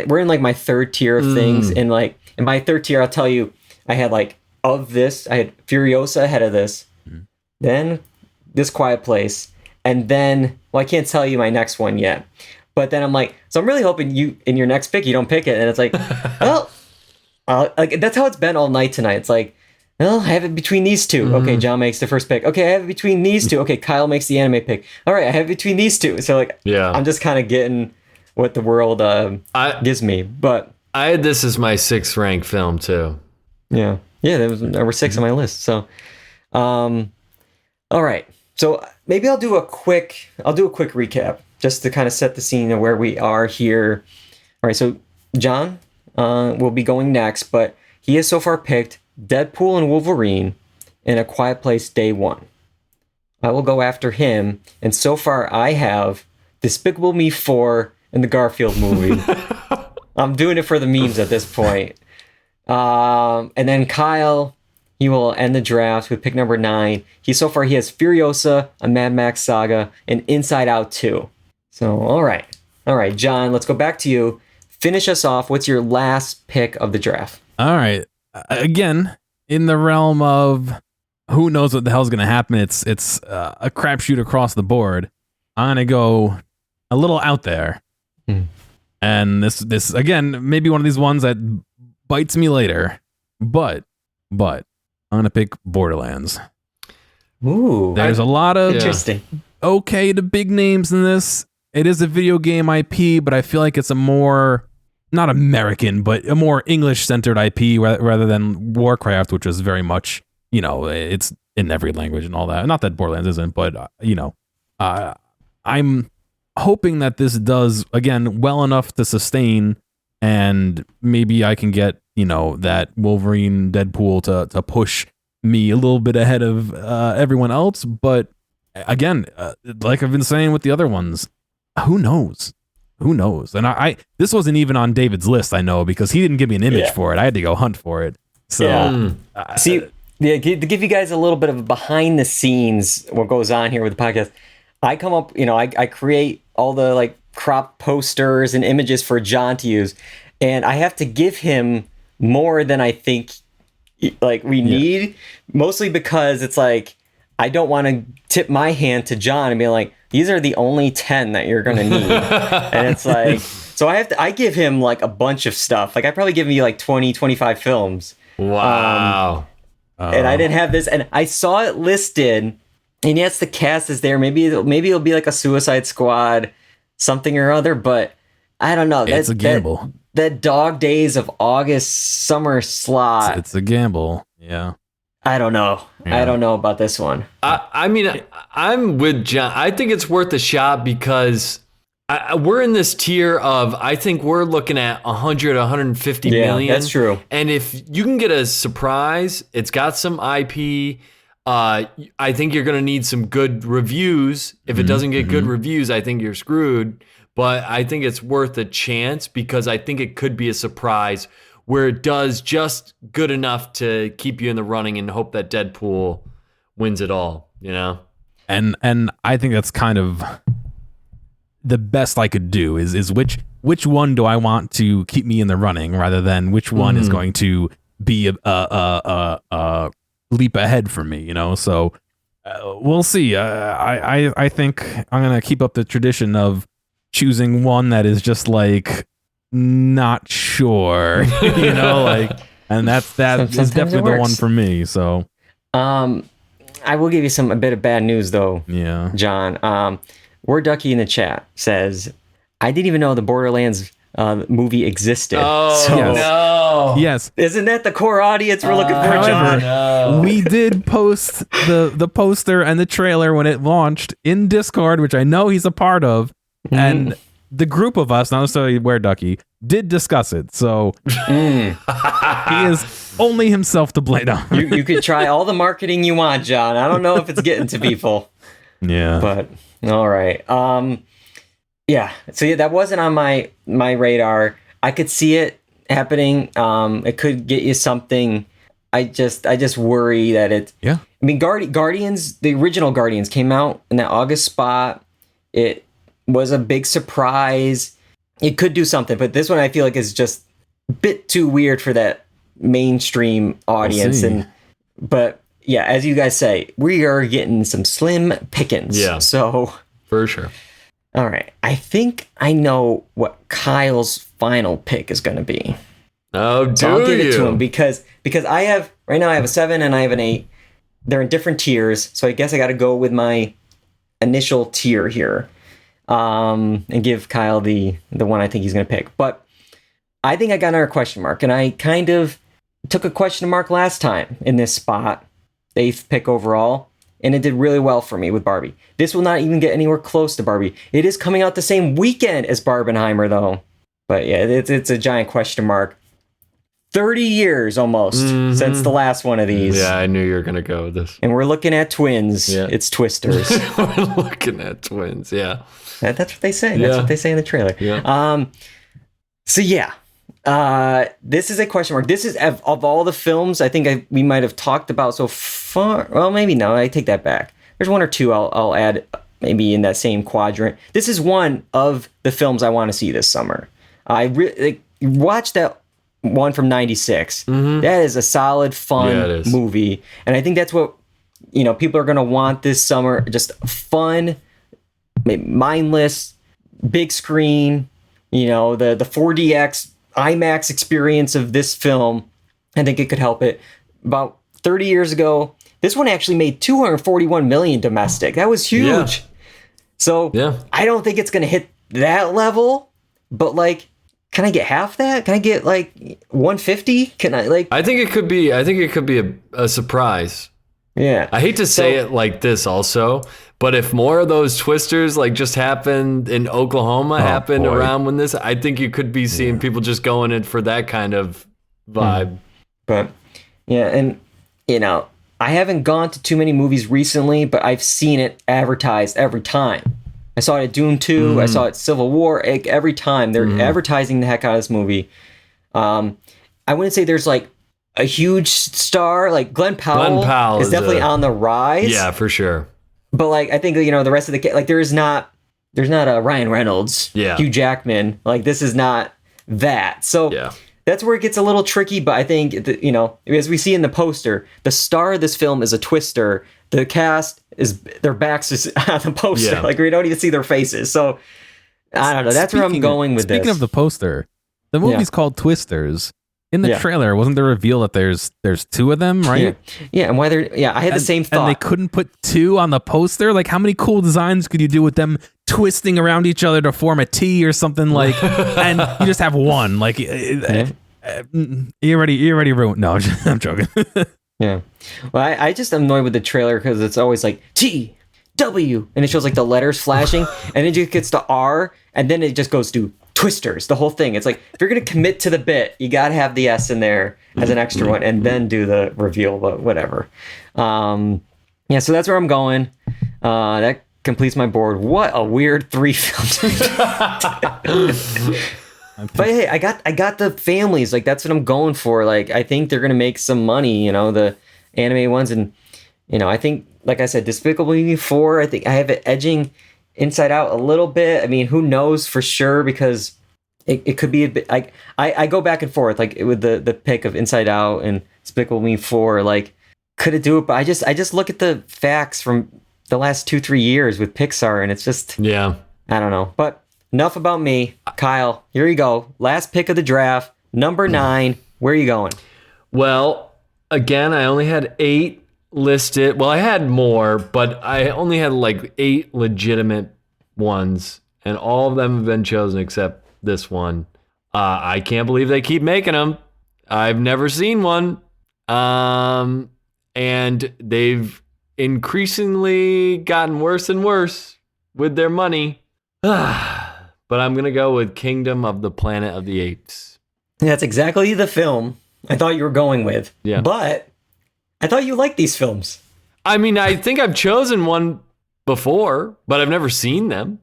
we're in like my third tier of things, and like in my third tier, I'll tell you, I had like of this, I had Furiosa ahead of this, then This Quiet Place, and then I can't tell you my next one yet. But then I'm like, so I'm really hoping you in your next pick you don't pick it, and it's like, well, like that's how it's been all night tonight. It's like, well, I have it between these two. Okay, John makes the first pick. Okay, I have it between these two. Okay, Kyle makes the anime pick. All right, I have it between these two. So like, yeah, I'm just kind of getting what the world gives me. But I had this as my 6th ranked film too. Yeah, there was number 6 on my list. So, all right. So maybe I'll do a quick recap just to kind of set the scene of where we are here. All right. So John will be going next, but he has so far picked Deadpool and Wolverine and A Quiet Place Day 1. I will go after him, and so far I have Despicable Me 4 and the Garfield movie. I'm doing it for the memes at this point. And then Kyle, he will end the draft with pick number 9. He has Furiosa, a Mad Max saga, and Inside Out 2. So, all right, John, let's go back to you. Finish us off. What's your last pick of the draft? All right. Again, in the realm of who knows what the hell's going to happen, it's a crapshoot across the board. I'm going to go a little out there. And this again, maybe one of these ones that bites me later, but I'm going to pick Borderlands. Ooh. There's a lot of interesting. Okay to big names in this. It is a video game IP, but I feel like it's a more, not American, but a more English-centered IP rather than Warcraft, which is very much, it's in every language and all that. Not that Borderlands isn't, but, I'm hoping that this does, again, well enough to sustain, and maybe I can get, that Wolverine Deadpool to push me a little bit ahead of everyone else. But again, like I've been saying with the other ones, who knows? And I this wasn't even on David's list, I know, because he didn't give me an image for it. I had to go hunt for it. So to give you guys a little bit of a behind the scenes what goes on here with the podcast, I come up, I create all the like crop posters and images for John to use, and I have to give him more than I think like we need, mostly because it's like I don't want to tip my hand to John and be like, these are the only 10 that you're gonna need. And it's like, so I give him like a bunch of stuff. Like I probably give me like 20, 25 films. Wow. And I didn't have this, and I saw it listed, and yes, the cast is there. Maybe it'll be like a Suicide Squad something or other, but I don't know. It's a gamble. That Dog Days of August summer slot. It's a gamble. Yeah. I don't know. Yeah. I don't know about this one. I mean, I'm with John. I think it's worth a shot because we're in this tier of, I think we're looking at 100, 150 million. That's true. And if you can get a surprise, it's got some IP. I think you're going to need some good reviews. If it doesn't get good reviews, I think you're screwed. But I think it's worth a chance because I think it could be a surprise where it does just good enough to keep you in the running and hope that Deadpool wins it all, And I think that's kind of the best I could do is which one do I want to keep me in the running rather than which one is going to be a leap ahead for me, So we'll see. I think I'm gonna keep up the tradition of choosing one that is just like not sure, and that is definitely the one for me. So, I will give you a bit of bad news though. Yeah, John. Word Ducky in the chat says, I didn't even know the Borderlands movie existed. Oh So, Yes. no! Yes. isn't that the core audience we're looking for, However, John? No. we did post the poster and the trailer when it launched in Discord, which I know he's a part of, and the group of us, not necessarily Where Ducky, did discuss it. So he is only himself to blame on. You could try all the marketing you want, John. I don't know if it's getting to people, Yeah. but all right. Yeah. So yeah, that wasn't on my radar. I could see it happening. It could get you something. I just worry that it. Yeah. I mean, Guardians, the original Guardians came out in that August spot. It was a big surprise. It could do something, but this one I feel like is just a bit too weird for that mainstream audience. see. But yeah, as you guys say, we are getting some slim pickings. Yeah. So, For sure. all right. I think I know what Kyle's final pick is going to be. Oh, So I'll do give it to him you? because I have right now I have a 7 and I have an 8. They're in different tiers, so I guess I got to go with my initial tier here, and give Kyle the one I think he's going to pick. But I think I got another question mark, and I kind of took a question mark last time in this spot, 8th pick overall, and it did really well for me with Barbie. This will not even get anywhere close to Barbie. It is coming out the same weekend as Barbenheimer, though. But yeah, it's a giant question mark. 30 years almost since the last one of these. Yeah, I knew you were gonna go with this. And we're looking at twins. Yeah. It's Twisters. We're looking at twins. Yeah. That's what they say. That's Yeah. what they say in the trailer. Yeah. So yeah, this is a question mark. This is of all the films I think we might have talked about so far. Well, maybe no. I take that back. There's one or two I'll add maybe in that same quadrant. This is one of the films I want to see this summer. I really watched that one from '96. That is a solid, fun Yeah, it is. movie, and I think that's what people are going to want this summer. Just fun, mindless, big screen. The 4DX IMAX experience of this film. I think it could help it. About 30 years ago, this one actually made 241 million domestic. That was huge. Yeah. So Yeah. I don't think it's going to hit that level, but can I get half that? Can I get 150? Can I I think it could be a surprise. yeah. I hate to say it like this also, but if more of those twisters just happened in Oklahoma happened boy. around when this, I think you could be seeing people just going in for that kind of vibe. But yeah, and I haven't gone to too many movies recently, but I've seen it advertised every time. I saw it at Doom 2, I saw it Civil War, every time they're advertising the heck out of this movie. I wouldn't say there's a huge star, Glenn Powell is definitely on the rise. Yeah, for sure. But I think the rest of the there's not a Ryan Reynolds, Yeah. Hugh Jackman. This is not that. So Yeah. that's where it gets a little tricky. But I think as we see in the poster, the star of this film is a twister. The cast is their backs is on the poster. Yeah. We don't even see their faces. So I don't know. That's where I'm going with this. Speaking of the poster, the movie's called Twisters. In the Yeah. trailer, wasn't there a reveal that there's two of them, right? Yeah, and why they're I had the same thought. And they couldn't put two on the poster. How many cool designs could you do with them twisting around each other to form a T or something and you just have one. You already ruined. No, I'm joking. Yeah. Well, I just am annoyed with the trailer because it's always T, W, and it shows the letters flashing, and it just gets to R, and then it just goes to Twisters, the whole thing. It's if you're going to commit to the bit, you got to have the S in there as an extra one, and then do the reveal, but whatever. Yeah, so that's where I'm going. That completes my board. What a weird 3 films. But hey, I got the families. That's what I'm going for. I think they're gonna make some money. The anime ones, and I think, like I said, Despicable Me 4. I think I have it edging Inside Out a little bit. I mean, who knows for sure, because it could be a bit. I go back and forth with the pick of Inside Out and Despicable Me 4. Could it do it? But I just look at the facts from the last 2-3 years with Pixar, and it's just Yeah. I don't know. But enough about me. Kyle, here you go. Last pick of the draft, number 9. Where are you going? Well, again, I only had 8 listed. Well, I had more, but I only had 8 legitimate ones, and all of them have been chosen except this one. I can't believe they keep making them. I've never seen one. And they've increasingly gotten worse and worse with their money. But I'm going to go with Kingdom of the Planet of the Apes. That's exactly the film I thought you were going with. Yeah. But I thought you liked these films. I mean, I think I've chosen one before, but I've never seen them.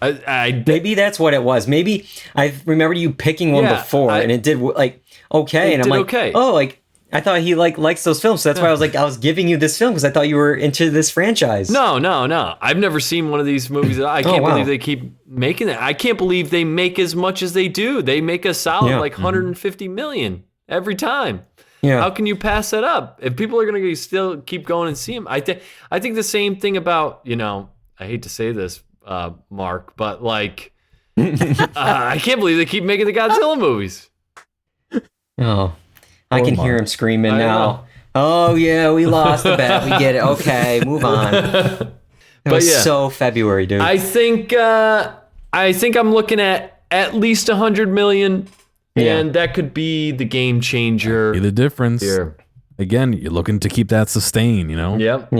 Maybe that's what it was. Maybe I remember you picking one before, and it did okay. And I'm like, okay. Oh, like I thought he likes those films. So that's why I was giving you this film because I thought you were into this franchise. No. I've never seen one of these movies. I can't believe they keep making it. I can't believe they make as much as they do. They make a solid 150 million every time. Yeah. How can you pass that up? If people are going to still keep going and see them, I think the same thing about, I hate to say this, Mark, but like, I can't believe they keep making the Godzilla movies. Oh, I can hear him screaming now. Oh yeah, we lost the bet. We get it. Okay, move on. It was so February, dude. I think I'm looking at least 100 million. Yeah. And that could be the game changer. Be the difference. Here. Again, you're looking to keep that sustained, Yep.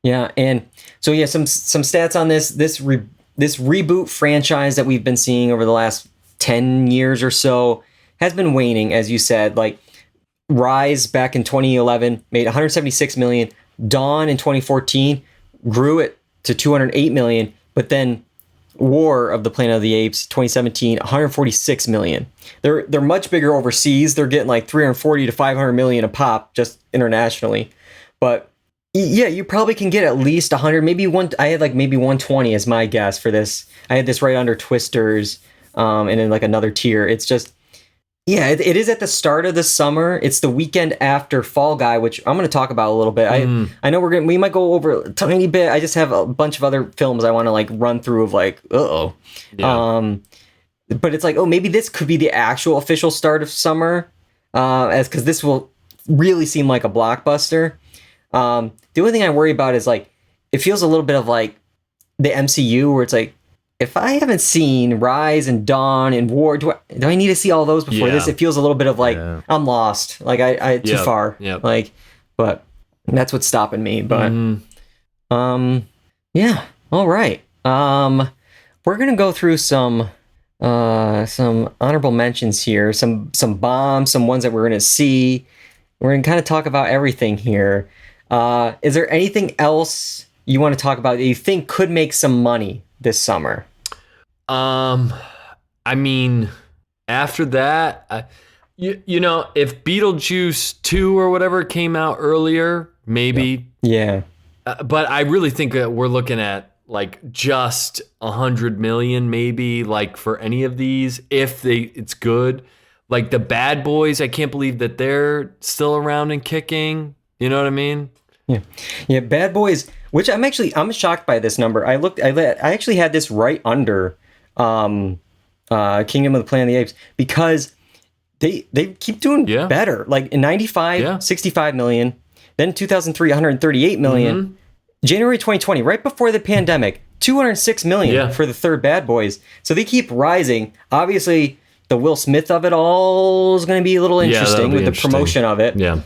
Yeah, and so some stats on this reboot franchise that we've been seeing over the last 10 years or so has been waning, as you said. Like Rise back in 2011 made 176 million. Dawn in 2014 grew it to 208 million, but then War of the Planet of the Apes 2017 146 million. They're much bigger overseas. They're getting like 340 to 500 million a pop just internationally. But yeah, you probably can get at least 100, maybe one. I had like maybe 120 as my guess for this. I had this right under Twisters, and then like another tier. It's just, yeah, it is at the start of the summer. It's the weekend after Fall Guy, which I'm going to talk about a little bit. I know we might go over a tiny bit. I just have a bunch of other films I want to like run through of like, yeah. But it's like, maybe this could be the actual official start of summer, because this will really seem like a blockbuster. The only thing I worry about is like, it feels a little bit of like the MCU where it's like, if I haven't seen Rise and Dawn and War, do I need to see all those before this? It feels a little bit of like, I'm lost. Like I too far. Yep. Like, but that's what's stopping me. But, yeah. All right. We're going to go through some honorable mentions here, some bombs, some ones that we're going to see. We're going to kind of talk about everything here. Is there anything else you want to talk about that you think could make some money this summer? I mean, after that, if Beetlejuice 2 or whatever came out earlier, maybe. Yeah. But I really think that we're looking at like just 100 million, maybe, like for any of these, if it's good. Like the Bad Boys, I can't believe that they're still around and kicking. You know what I mean? Yeah. Bad Boys, which I'm shocked by this number. I actually had this right under Kingdom of the Planet of the Apes because they keep doing better. Like in 95, 65 million, then 2003, 138 million. January 2020, right before the pandemic, 206 million for the third Bad Boys. So they keep rising. Obviously, the Will Smith of it all is going to be a little interesting with the promotion of it. Yeah.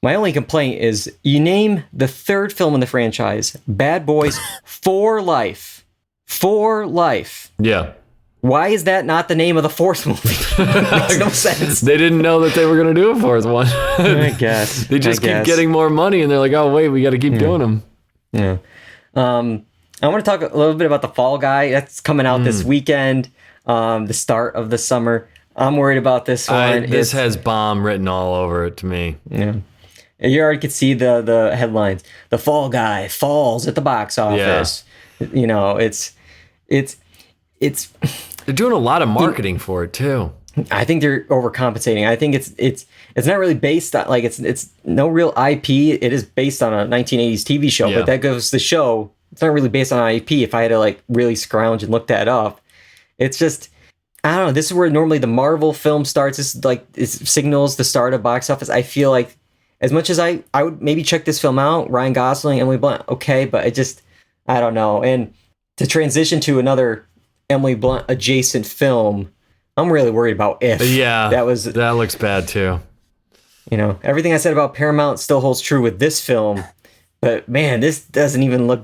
My only complaint is you name the third film in the franchise, Bad Boys for Life. For Life. Yeah. Why is that not the name of the fourth movie? It makes no sense. They didn't know that they were going to do a fourth one. I guess. They just keep getting more money and they're like, oh, wait, we got to keep doing them. Yeah. I want to talk a little bit about the Fall Guy. That's coming out this weekend, the start of the summer. I'm worried about this one. This has bomb written all over it to me. Yeah. You already could see the headlines. The Fall Guy falls at the box office. Yeah. It's they're doing a lot of marketing for it too. I think they're overcompensating. I think it's not really based on like it's no real IP. It is based on a 1980s TV show, but that goes to show it's not really based on IP. If I had to like really scrounge and look that up, it's just I don't know. This is where normally the Marvel film starts. This is like it signals the start of box office. I feel like as much as I would maybe check this film out, Ryan Gosling, Emily Blunt, okay, but I don't know. And to transition to another Emily Blunt adjacent film, I'm really worried about If. Yeah, that looks bad too. Everything I said about Paramount still holds true with this film, but man, this doesn't even look.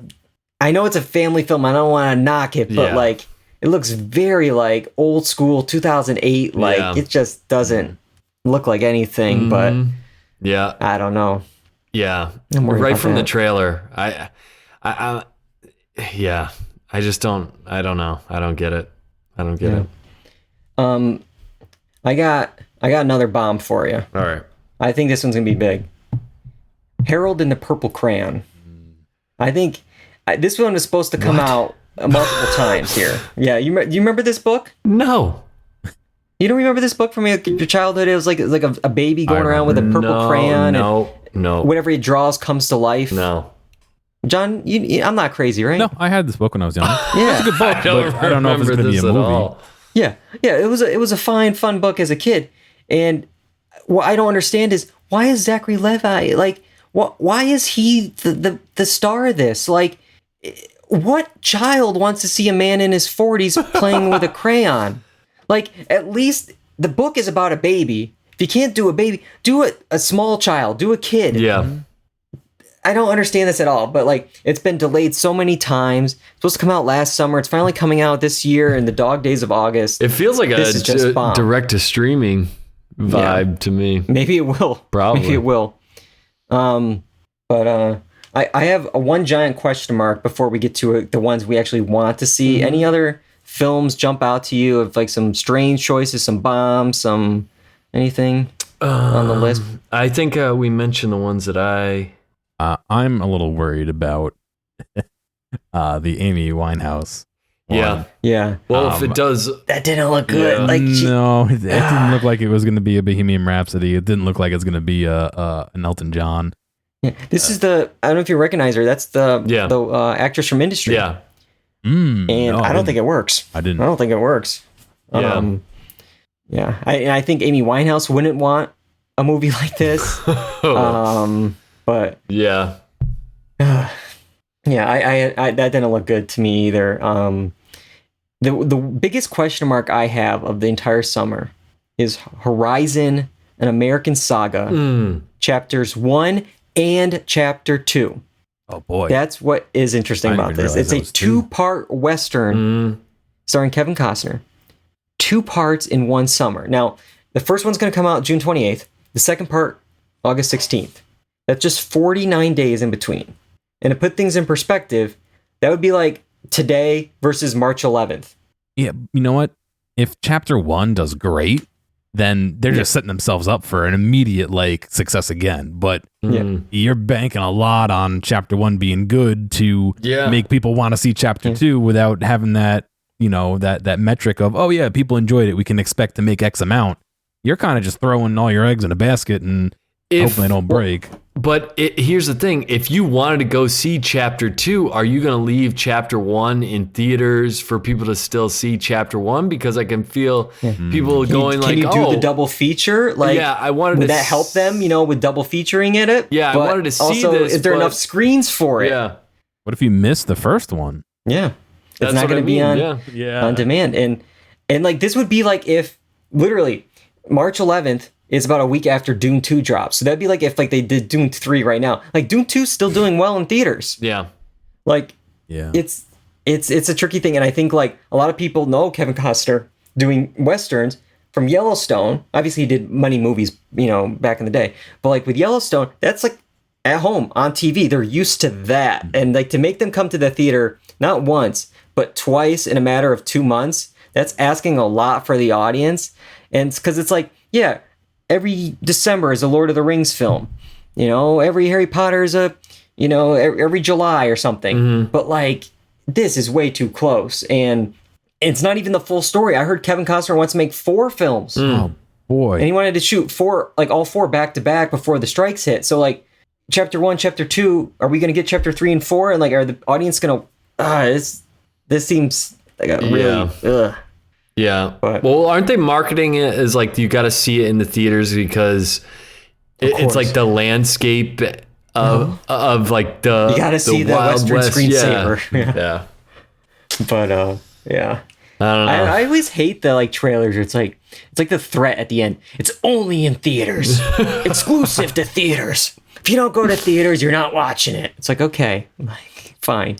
I know it's a family film. I don't want to knock it, but like it looks very like old school 2008. Like it just doesn't look like anything. But yeah, I don't know. Yeah, I'm worried right about from the that. trailer. I just don't. I don't know. I don't get it. I don't get it. I got another bomb for you. All right. I think this one's gonna be big. Harold and the Purple Crayon. I think this one is supposed to come out multiple times here. Yeah, you remember this book? No. You don't remember this book from your childhood? It was like a baby going around with a purple crayon. No. Whatever he draws comes to life. No. John, I'm not crazy, right? No, I had this book when I was young. Yeah. It's a good book, but I don't know if it's going to be a remember this at movie. all. Yeah. It was a fun book as a kid, and what I don't understand is why is Zachary Levi like? Why is he the star of this? Like, what child wants to see a man in his 40s playing with a crayon? Like, at least the book is about a baby. If you can't do a baby, do a small child, do a kid. Yeah. I don't understand this at all, but like it's been delayed so many times. It's supposed to come out last summer. It's finally coming out this year in the dog days of August. It feels like This is just bomb. direct to streaming vibe to me. Maybe it will. Probably. Maybe it will. But I have a one giant question mark before we get to the ones we actually want to see. Any other films jump out to you of like some strange choices, some bombs, some anything on the list? I think we mentioned the ones that I'm a little worried about the Amy Winehouse one. Yeah. Yeah. Well, if it does, That didn't look good. Yeah. Like No, it didn't look like it was going to be a Bohemian Rhapsody. It didn't look like it's going to be an Elton John. this is the I don't know if you recognize her. That's the Yeah. actress from Industry. yeah, And No, I don't think it works. I didn't. I don't think it works. Yeah. Yeah. I think Amy Winehouse wouldn't want a movie like this. But yeah, yeah, I that didn't look good to me either. The biggest question mark I have of the entire summer is Horizon: An American Saga, chapters 1 and chapter 2. Oh boy. That's what is interesting I didn't about even this. realize It's that a was two. two-part western starring Kevin Costner. 2 parts in one summer. Now, the first one's going to come out June 28th. The second part, August 16th. That's just 49 days in between. And to put things in perspective, that would be like today versus March 11th. Yeah, you know what? If chapter 1 does great, then they're just setting themselves up for an immediate like success again. But you're banking a lot on chapter 1 being good to make people want to see chapter 2 without having that, that metric of, oh yeah, people enjoyed it, we can expect to make X amount. You're kind of just throwing all your eggs in a basket and hoping they don't break. But here's the thing: if you wanted to go see chapter 2, are you going to leave chapter 1 in theaters for people to still see chapter 1? Because I can feel people going Can like, you do the double feature? Like, yeah, I wanted would to that help them, with double featuring it? Yeah, I But wanted to see also, this, is there but- enough screens for it? yeah, What if you missed the first one? Yeah. It's That's not what going I to be mean, on demand. And like this would be like if literally March 11th is about a week after Dune 2 drops. So that'd be like if like they did Dune 3 right now. Like Dune 2 's still doing well in theaters. yeah. Like Yeah. it's a tricky thing, and I think like a lot of people know Kevin Costner doing westerns from Yellowstone. Obviously he did money movies, back in the day. But like with Yellowstone, that's like at home on TV. They're used to that. And like to make them come to the theater not once, but twice in a matter of 2 months, that's asking a lot for the audience. And it's because it's like, yeah, every December is a Lord of the Rings film. Every Harry Potter is every July or something. But like, this is way too close. And it's not even the full story. I heard Kevin Costner wants to make 4 films. Oh boy. And he wanted to shoot 4, like all 4 back to back before the strikes hit. So like chapter 1, chapter 2, are we going to get chapter 3 and 4? And like, are the audience going to, this seems like a really, ugh. Yeah. But- Well, aren't they marketing it as like you got to see it in the theaters because it's course. like the landscape of like the You gotta see the Wild Western West. screensaver. Yeah. But yeah. I don't know. I always hate the like trailers. It's like the threat at the end. It's only in theaters, exclusive to theaters. If you don't go to theaters, you're not watching it. It's like, okay, like fine.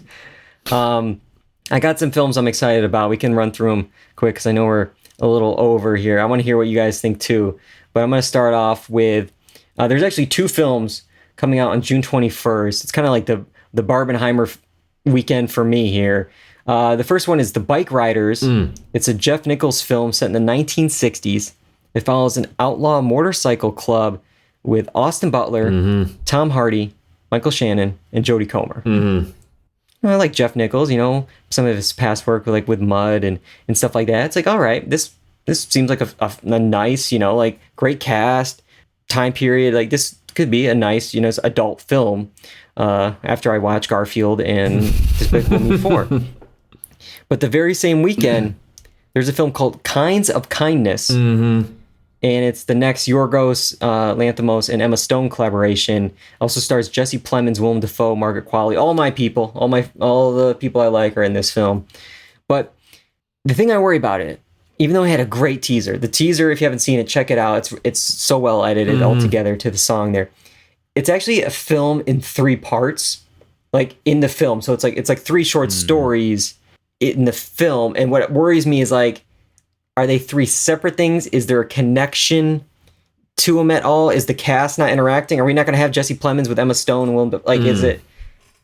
I got some films I'm excited about. We can run through them quick because I know we're a little over here. I want to hear what you guys think too. But I'm going to start off with, there's actually 2 films coming out on June 21st. It's kind of like the Barbenheimer weekend for me here. The first one is The Bike Riders. It's a Jeff Nichols film set in the 1960s. It follows an outlaw motorcycle club with Austin Butler, Tom Hardy, Michael Shannon, and Jodie Comer. I like Jeff Nichols, you know, some of his past work like with Mud and stuff like that. It's like, all right, this seems like a nice, you know, like great cast, time period. Like this could be a nice, you know, adult film after I watch Garfield and Despicable Me 4. But the very same weekend, there's a film called Kinds of Kindness. And it's the next Yorgos Lanthimos and Emma Stone collaboration. Also stars Jesse Plemons, Willem Dafoe, Margaret Qualley, all my people, all the people I like are in this film. But the thing I worry about it, even though it had a great teaser, the teaser, if you haven't seen it, check it out. It's so well edited all together to the song there. It's actually a film in 3 parts, like in the film. So it's like 3 short stories in the film. And what worries me is like, are they 3 separate things? Is there a connection to them at all? Is the cast not interacting? Are we not going to have Jesse Plemons with Emma Stone and Willem? Like, is it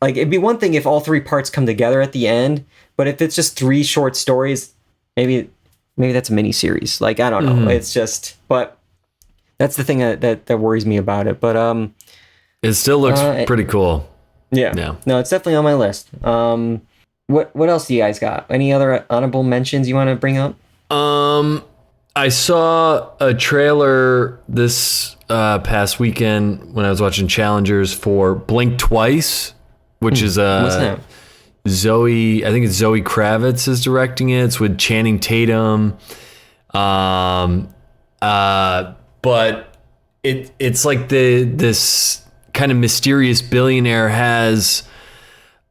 like it'd be one thing if all 3 parts come together at the end, but if it's just 3 short stories, maybe that's a mini series. Like I don't know. It's just, but that's the thing that worries me about it. But it still looks pretty cool. Yeah. No, it's definitely on my list. What else do you guys got? Any other honorable mentions you want to bring up? I saw a trailer this past weekend when I was watching Challengers for Blink Twice, which is what's that? I think it's Zoe Kravitz is directing it. It's with Channing Tatum. But it's like this kind of mysterious billionaire has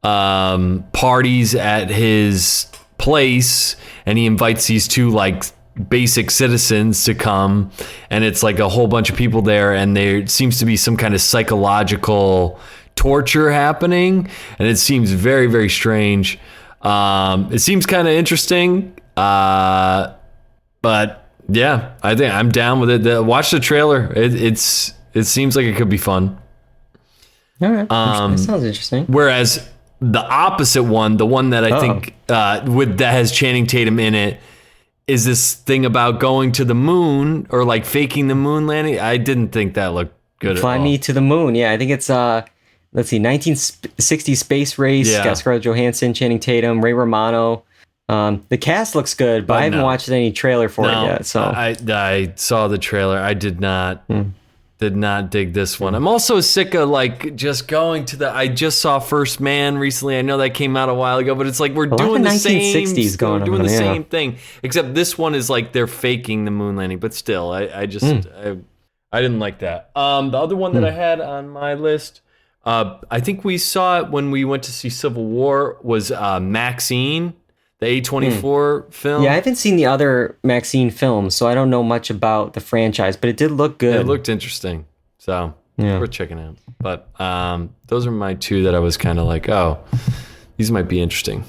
parties at his place, and he invites these 2 like basic citizens to come, and it's like a whole bunch of people there, and there seems to be some kind of psychological torture happening, and it seems very, very strange. It seems kind of interesting, but yeah, I think I'm down with it. Watch the trailer. It seems like it could be fun. All right, that sounds interesting. Whereas the opposite one, the one that I think that has Channing Tatum in it, is this thing about going to the moon or like faking the moon landing. I didn't think that looked good at all. Fly Me to the Moon. Yeah, I think it's let's see, 1960 space race. Yeah. Got Scarlett Johansson, Channing Tatum, Ray Romano. The cast looks good, but I haven't watched any trailer for it yet. So I saw the trailer. I did not dig this one. I'm also sick of like just going to I just saw First Man recently. I know that came out a while ago, but it's like we're doing the same 1960s going doing on, the yeah. same thing. Except this one is like they're faking the moon landing, but still I didn't like that. The other one that I had on my list, I think we saw it when we went to see Civil War, was Maxine, the A24 film. Yeah, I haven't seen the other Maxine films, so I don't know much about the franchise, but it did look good. It looked interesting, so we're checking out. But those are my 2 that I was kind of like, oh, these might be interesting.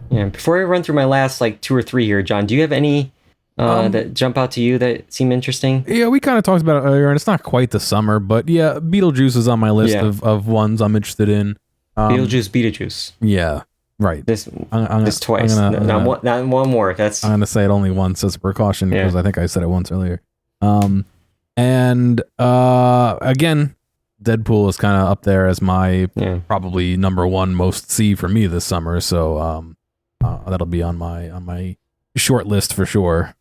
Yeah. Before I run through my last like 2 or 3 here, John, do you have any that jump out to you that seem interesting? Yeah, we kind of talked about it earlier, and it's not quite the summer, but yeah, Beetlejuice is on my list of ones I'm interested in. Beetlejuice. Yeah. Right. This twice. Not one more. I'm gonna say it only once as a precaution because I think I said it once earlier. And again, Deadpool is kind of up there as my probably number 1 most see for me this summer. So that'll be on my short list for sure.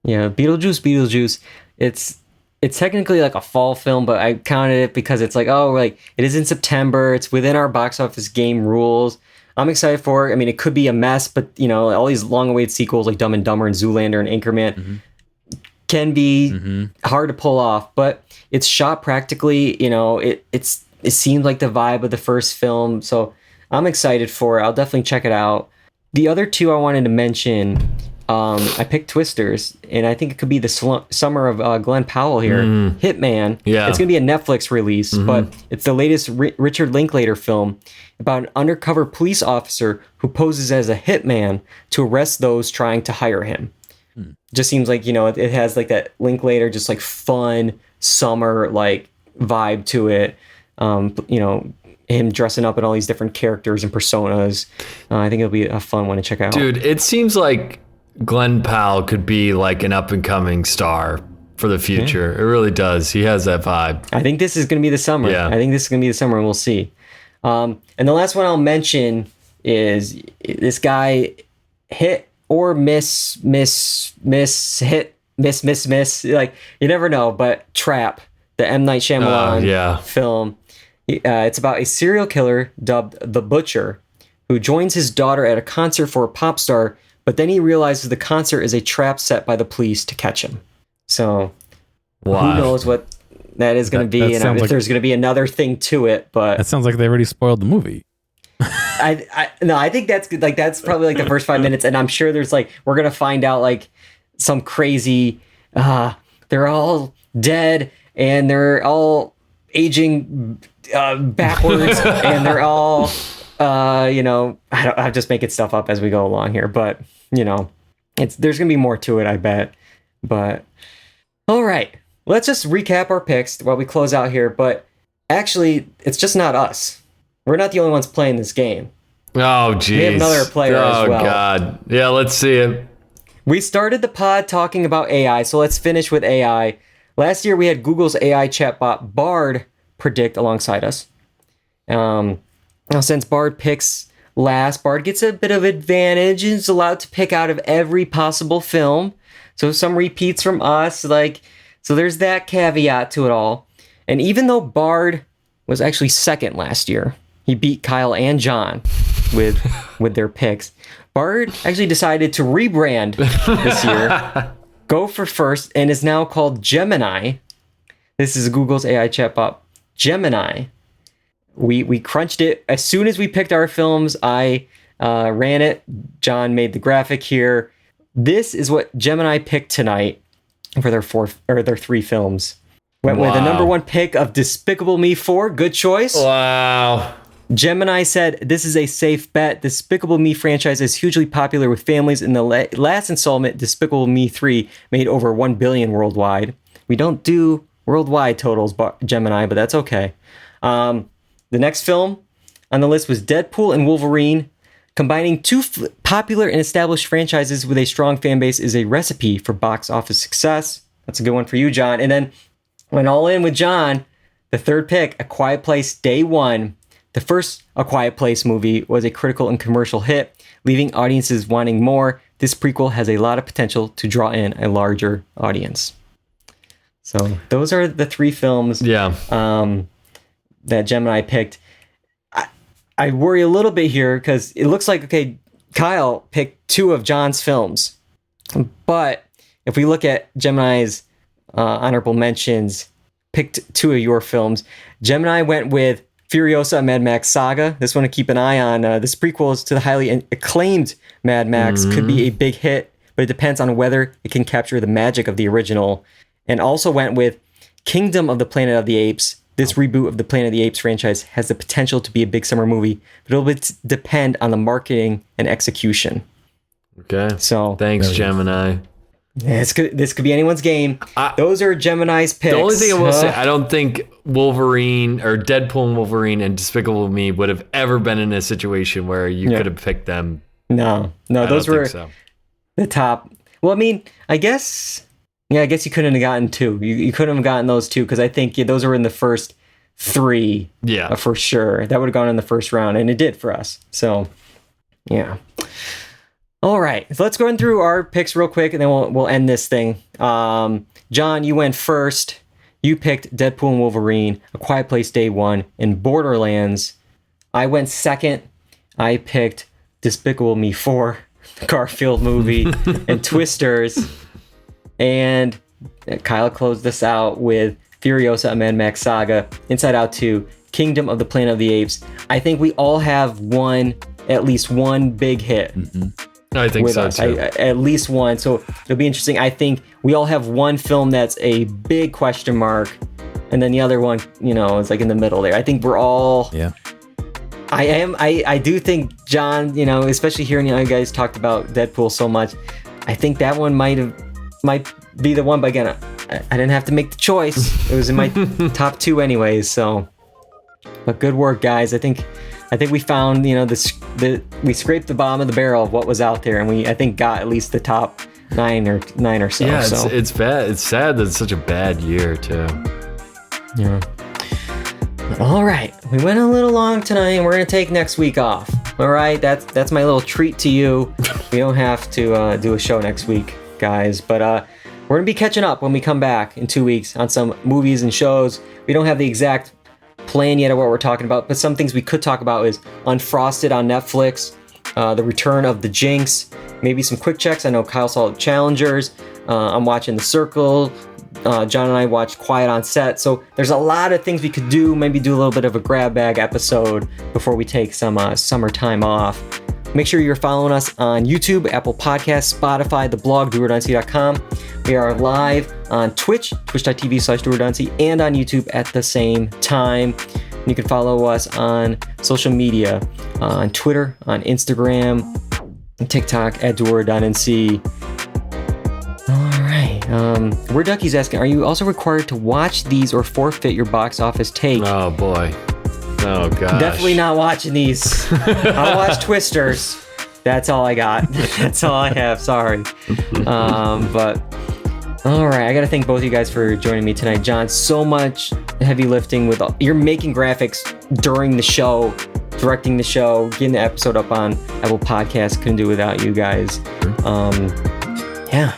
Yeah, Beetlejuice. It's technically like a fall film, but I counted it because it's like, oh, like it is in September. It's within our box office game rules. I'm excited for it. I mean, it could be a mess, but you know, all these long-awaited sequels like Dumb and Dumber and Zoolander and Anchorman can be hard to pull off. But it's shot practically. You know, it seems like the vibe of the first film, so I'm excited for it. I'll definitely check it out. The other two I wanted to mention, I picked Twisters, and I think it could be the summer of Glenn Powell here. Hitman. Yeah. It's going to be a Netflix release, but it's the latest Richard Linklater film about an undercover police officer who poses as a hitman to arrest those trying to hire him. Just seems like, it has like that Linklater, just like fun summer like vibe to it. Him dressing up in all these different characters and personas. I think it'll be a fun one to check out. Dude, it seems like Glenn Powell could be like an up and coming star for the future. It really does. He has that vibe. I think this is going to be the summer. Yeah. I think this is going to be the summer, and we'll see. And the last one I'll mention is this guy hit or miss. Like, you never know, but Trap, the M. Night Shyamalan film. It's about a serial killer dubbed The Butcher who joins his daughter at a concert for a pop star, but then he realizes the concert is a trap set by the police to catch him. So who knows what that is going to be, and if there's going to be another thing to it. But that sounds like they already spoiled the movie. I think that's good. Like, that's probably like the first 5 minutes, and I'm sure there's like, we're going to find out like some crazy, they're all dead and they're all aging backwards and they're all I'm just making stuff up as we go along here, but there's gonna be more to it, I bet. But all right, let's just recap our picks while we close out here. But actually, it's just not us. We're not the only ones playing this game. Oh geez, we have another player as well. Oh god, yeah, let's see it. We started the pod talking about AI, so let's finish with AI. Last year we had Google's AI chatbot Bard predict alongside us. Now, since Bard picks last, Bard gets a bit of advantage and is allowed to pick out of every possible film. So some repeats from us, so there's that caveat to it all. And even though Bard was actually second last year, he beat Kyle and John with their picks. Bard actually decided to rebrand this year, go for first, and is now called Gemini. This is Google's AI chatbot, Gemini. We crunched it as soon as we picked our films. I ran it. John made the graphic here. This is what Gemini picked tonight for their three films. Went with the number one pick of Despicable Me 4. Good choice. Wow. Gemini said, "This is a safe bet. Despicable Me franchise is hugely popular with families. In the last installment, Despicable Me 3 made over 1 billion worldwide." We don't do worldwide totals, Gemini, but that's okay. The next film on the list was Deadpool and Wolverine. Combining two popular and established franchises with a strong fan base is a recipe for box office success. That's a good one for you, John. And then went all in with John. The third pick, A Quiet Place Day One. The first A Quiet Place movie was a critical and commercial hit, leaving audiences wanting more. This prequel has a lot of potential to draw in a larger audience. So those are the three films that Gemini picked. I worry a little bit here because it looks like, okay, Kyle picked two of John's films. But if we look at Gemini's honorable mentions, picked two of your films. Gemini went with Furiosa, Mad Max Saga. This one to keep an eye on. This prequel is to the highly acclaimed Mad Max. Could be a big hit, but it depends on whether it can capture the magic of the original. And also went with Kingdom of the Planet of the Apes. This reboot of the Planet of the Apes franchise has the potential to be a big summer movie, but it'll depend on the marketing and execution. Okay. So thanks, Gemini. This could be anyone's game. Those are Gemini's picks. The only thing I will say, I don't think Wolverine or Deadpool and Wolverine and Despicable Me would have ever been in a situation where you could have picked them. No, those were the top. Well, I mean, I guess you couldn't have gotten two. You couldn't have gotten those two because I think those were in the first three. Yeah, for sure. That would have gone in the first round, and it did for us. So, yeah. All right, so let's go through our picks real quick, and then we'll end this thing. John, you went first. You picked Deadpool and Wolverine, A Quiet Place Day One, and Borderlands. I went second. I picked Despicable Me 4, the Garfield movie, and Twisters. And Kyle closed this out with Furiosa, a Mad Max Saga, Inside Out 2, Kingdom of the Planet of the Apes. I think we all have one at least one big hit. I think with so us. too. At least one. So it'll be interesting. I think we all have one film that's a big question mark, and then the other one, is like in the middle there. I think we're all. Yeah. I do think John, especially hearing you guys talked about Deadpool so much, I think that one might be the one. But again, I didn't have to make the choice. It was in my top 2 anyways. So, but good work, guys. I think we found, we scraped the bottom of the barrel of what was out there, and I think got at least the top 9 or so. Yeah, so. it's bad. It's sad that it's such a bad year too. Yeah. All right, we went a little long tonight, and we're gonna take next week off. All right, that's my little treat to you. We don't have to do a show next week, guys, but we're gonna be catching up when we come back in 2 weeks on some movies and shows. We don't have the exact plan yet of what we're talking about, but some things we could talk about is Unfrosted on Netflix, the return of the Jinx, maybe some quick checks. I know Kyle saw Challengers. I'm watching The Circle. John and I watched Quiet on Set. So there's a lot of things we could do. Maybe do a little bit of a grab bag episode before we take some summertime off. Make sure you're following us on YouTube, Apple Podcasts, Spotify, the blog, doorduncy.com. We are live on Twitch, twitch.tv/doorduncy, and on YouTube at the same time. You can follow us on social media, on Twitter, on Instagram, and TikTok at doorduncy. All right. We're Ducky's asking, are you also required to watch these or forfeit your box office take? Oh boy. Oh gosh. Definitely not watching these. I'll watch Twisters. That's all I got. That's all I have. Sorry. But all right. I got to thank both of you guys for joining me tonight. John, so much heavy lifting with you're making graphics during the show, directing the show, getting the episode up on Apple Podcasts. Couldn't do it without you guys. Yeah.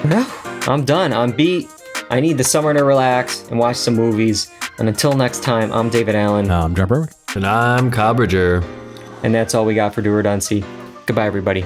No, I'm done. I'm beat. I need the summer to relax and watch some movies. And until next time, I'm David Allen. I'm John Berwick. And I'm Cobrager. And that's all we got for Do or Duncy. Goodbye, everybody.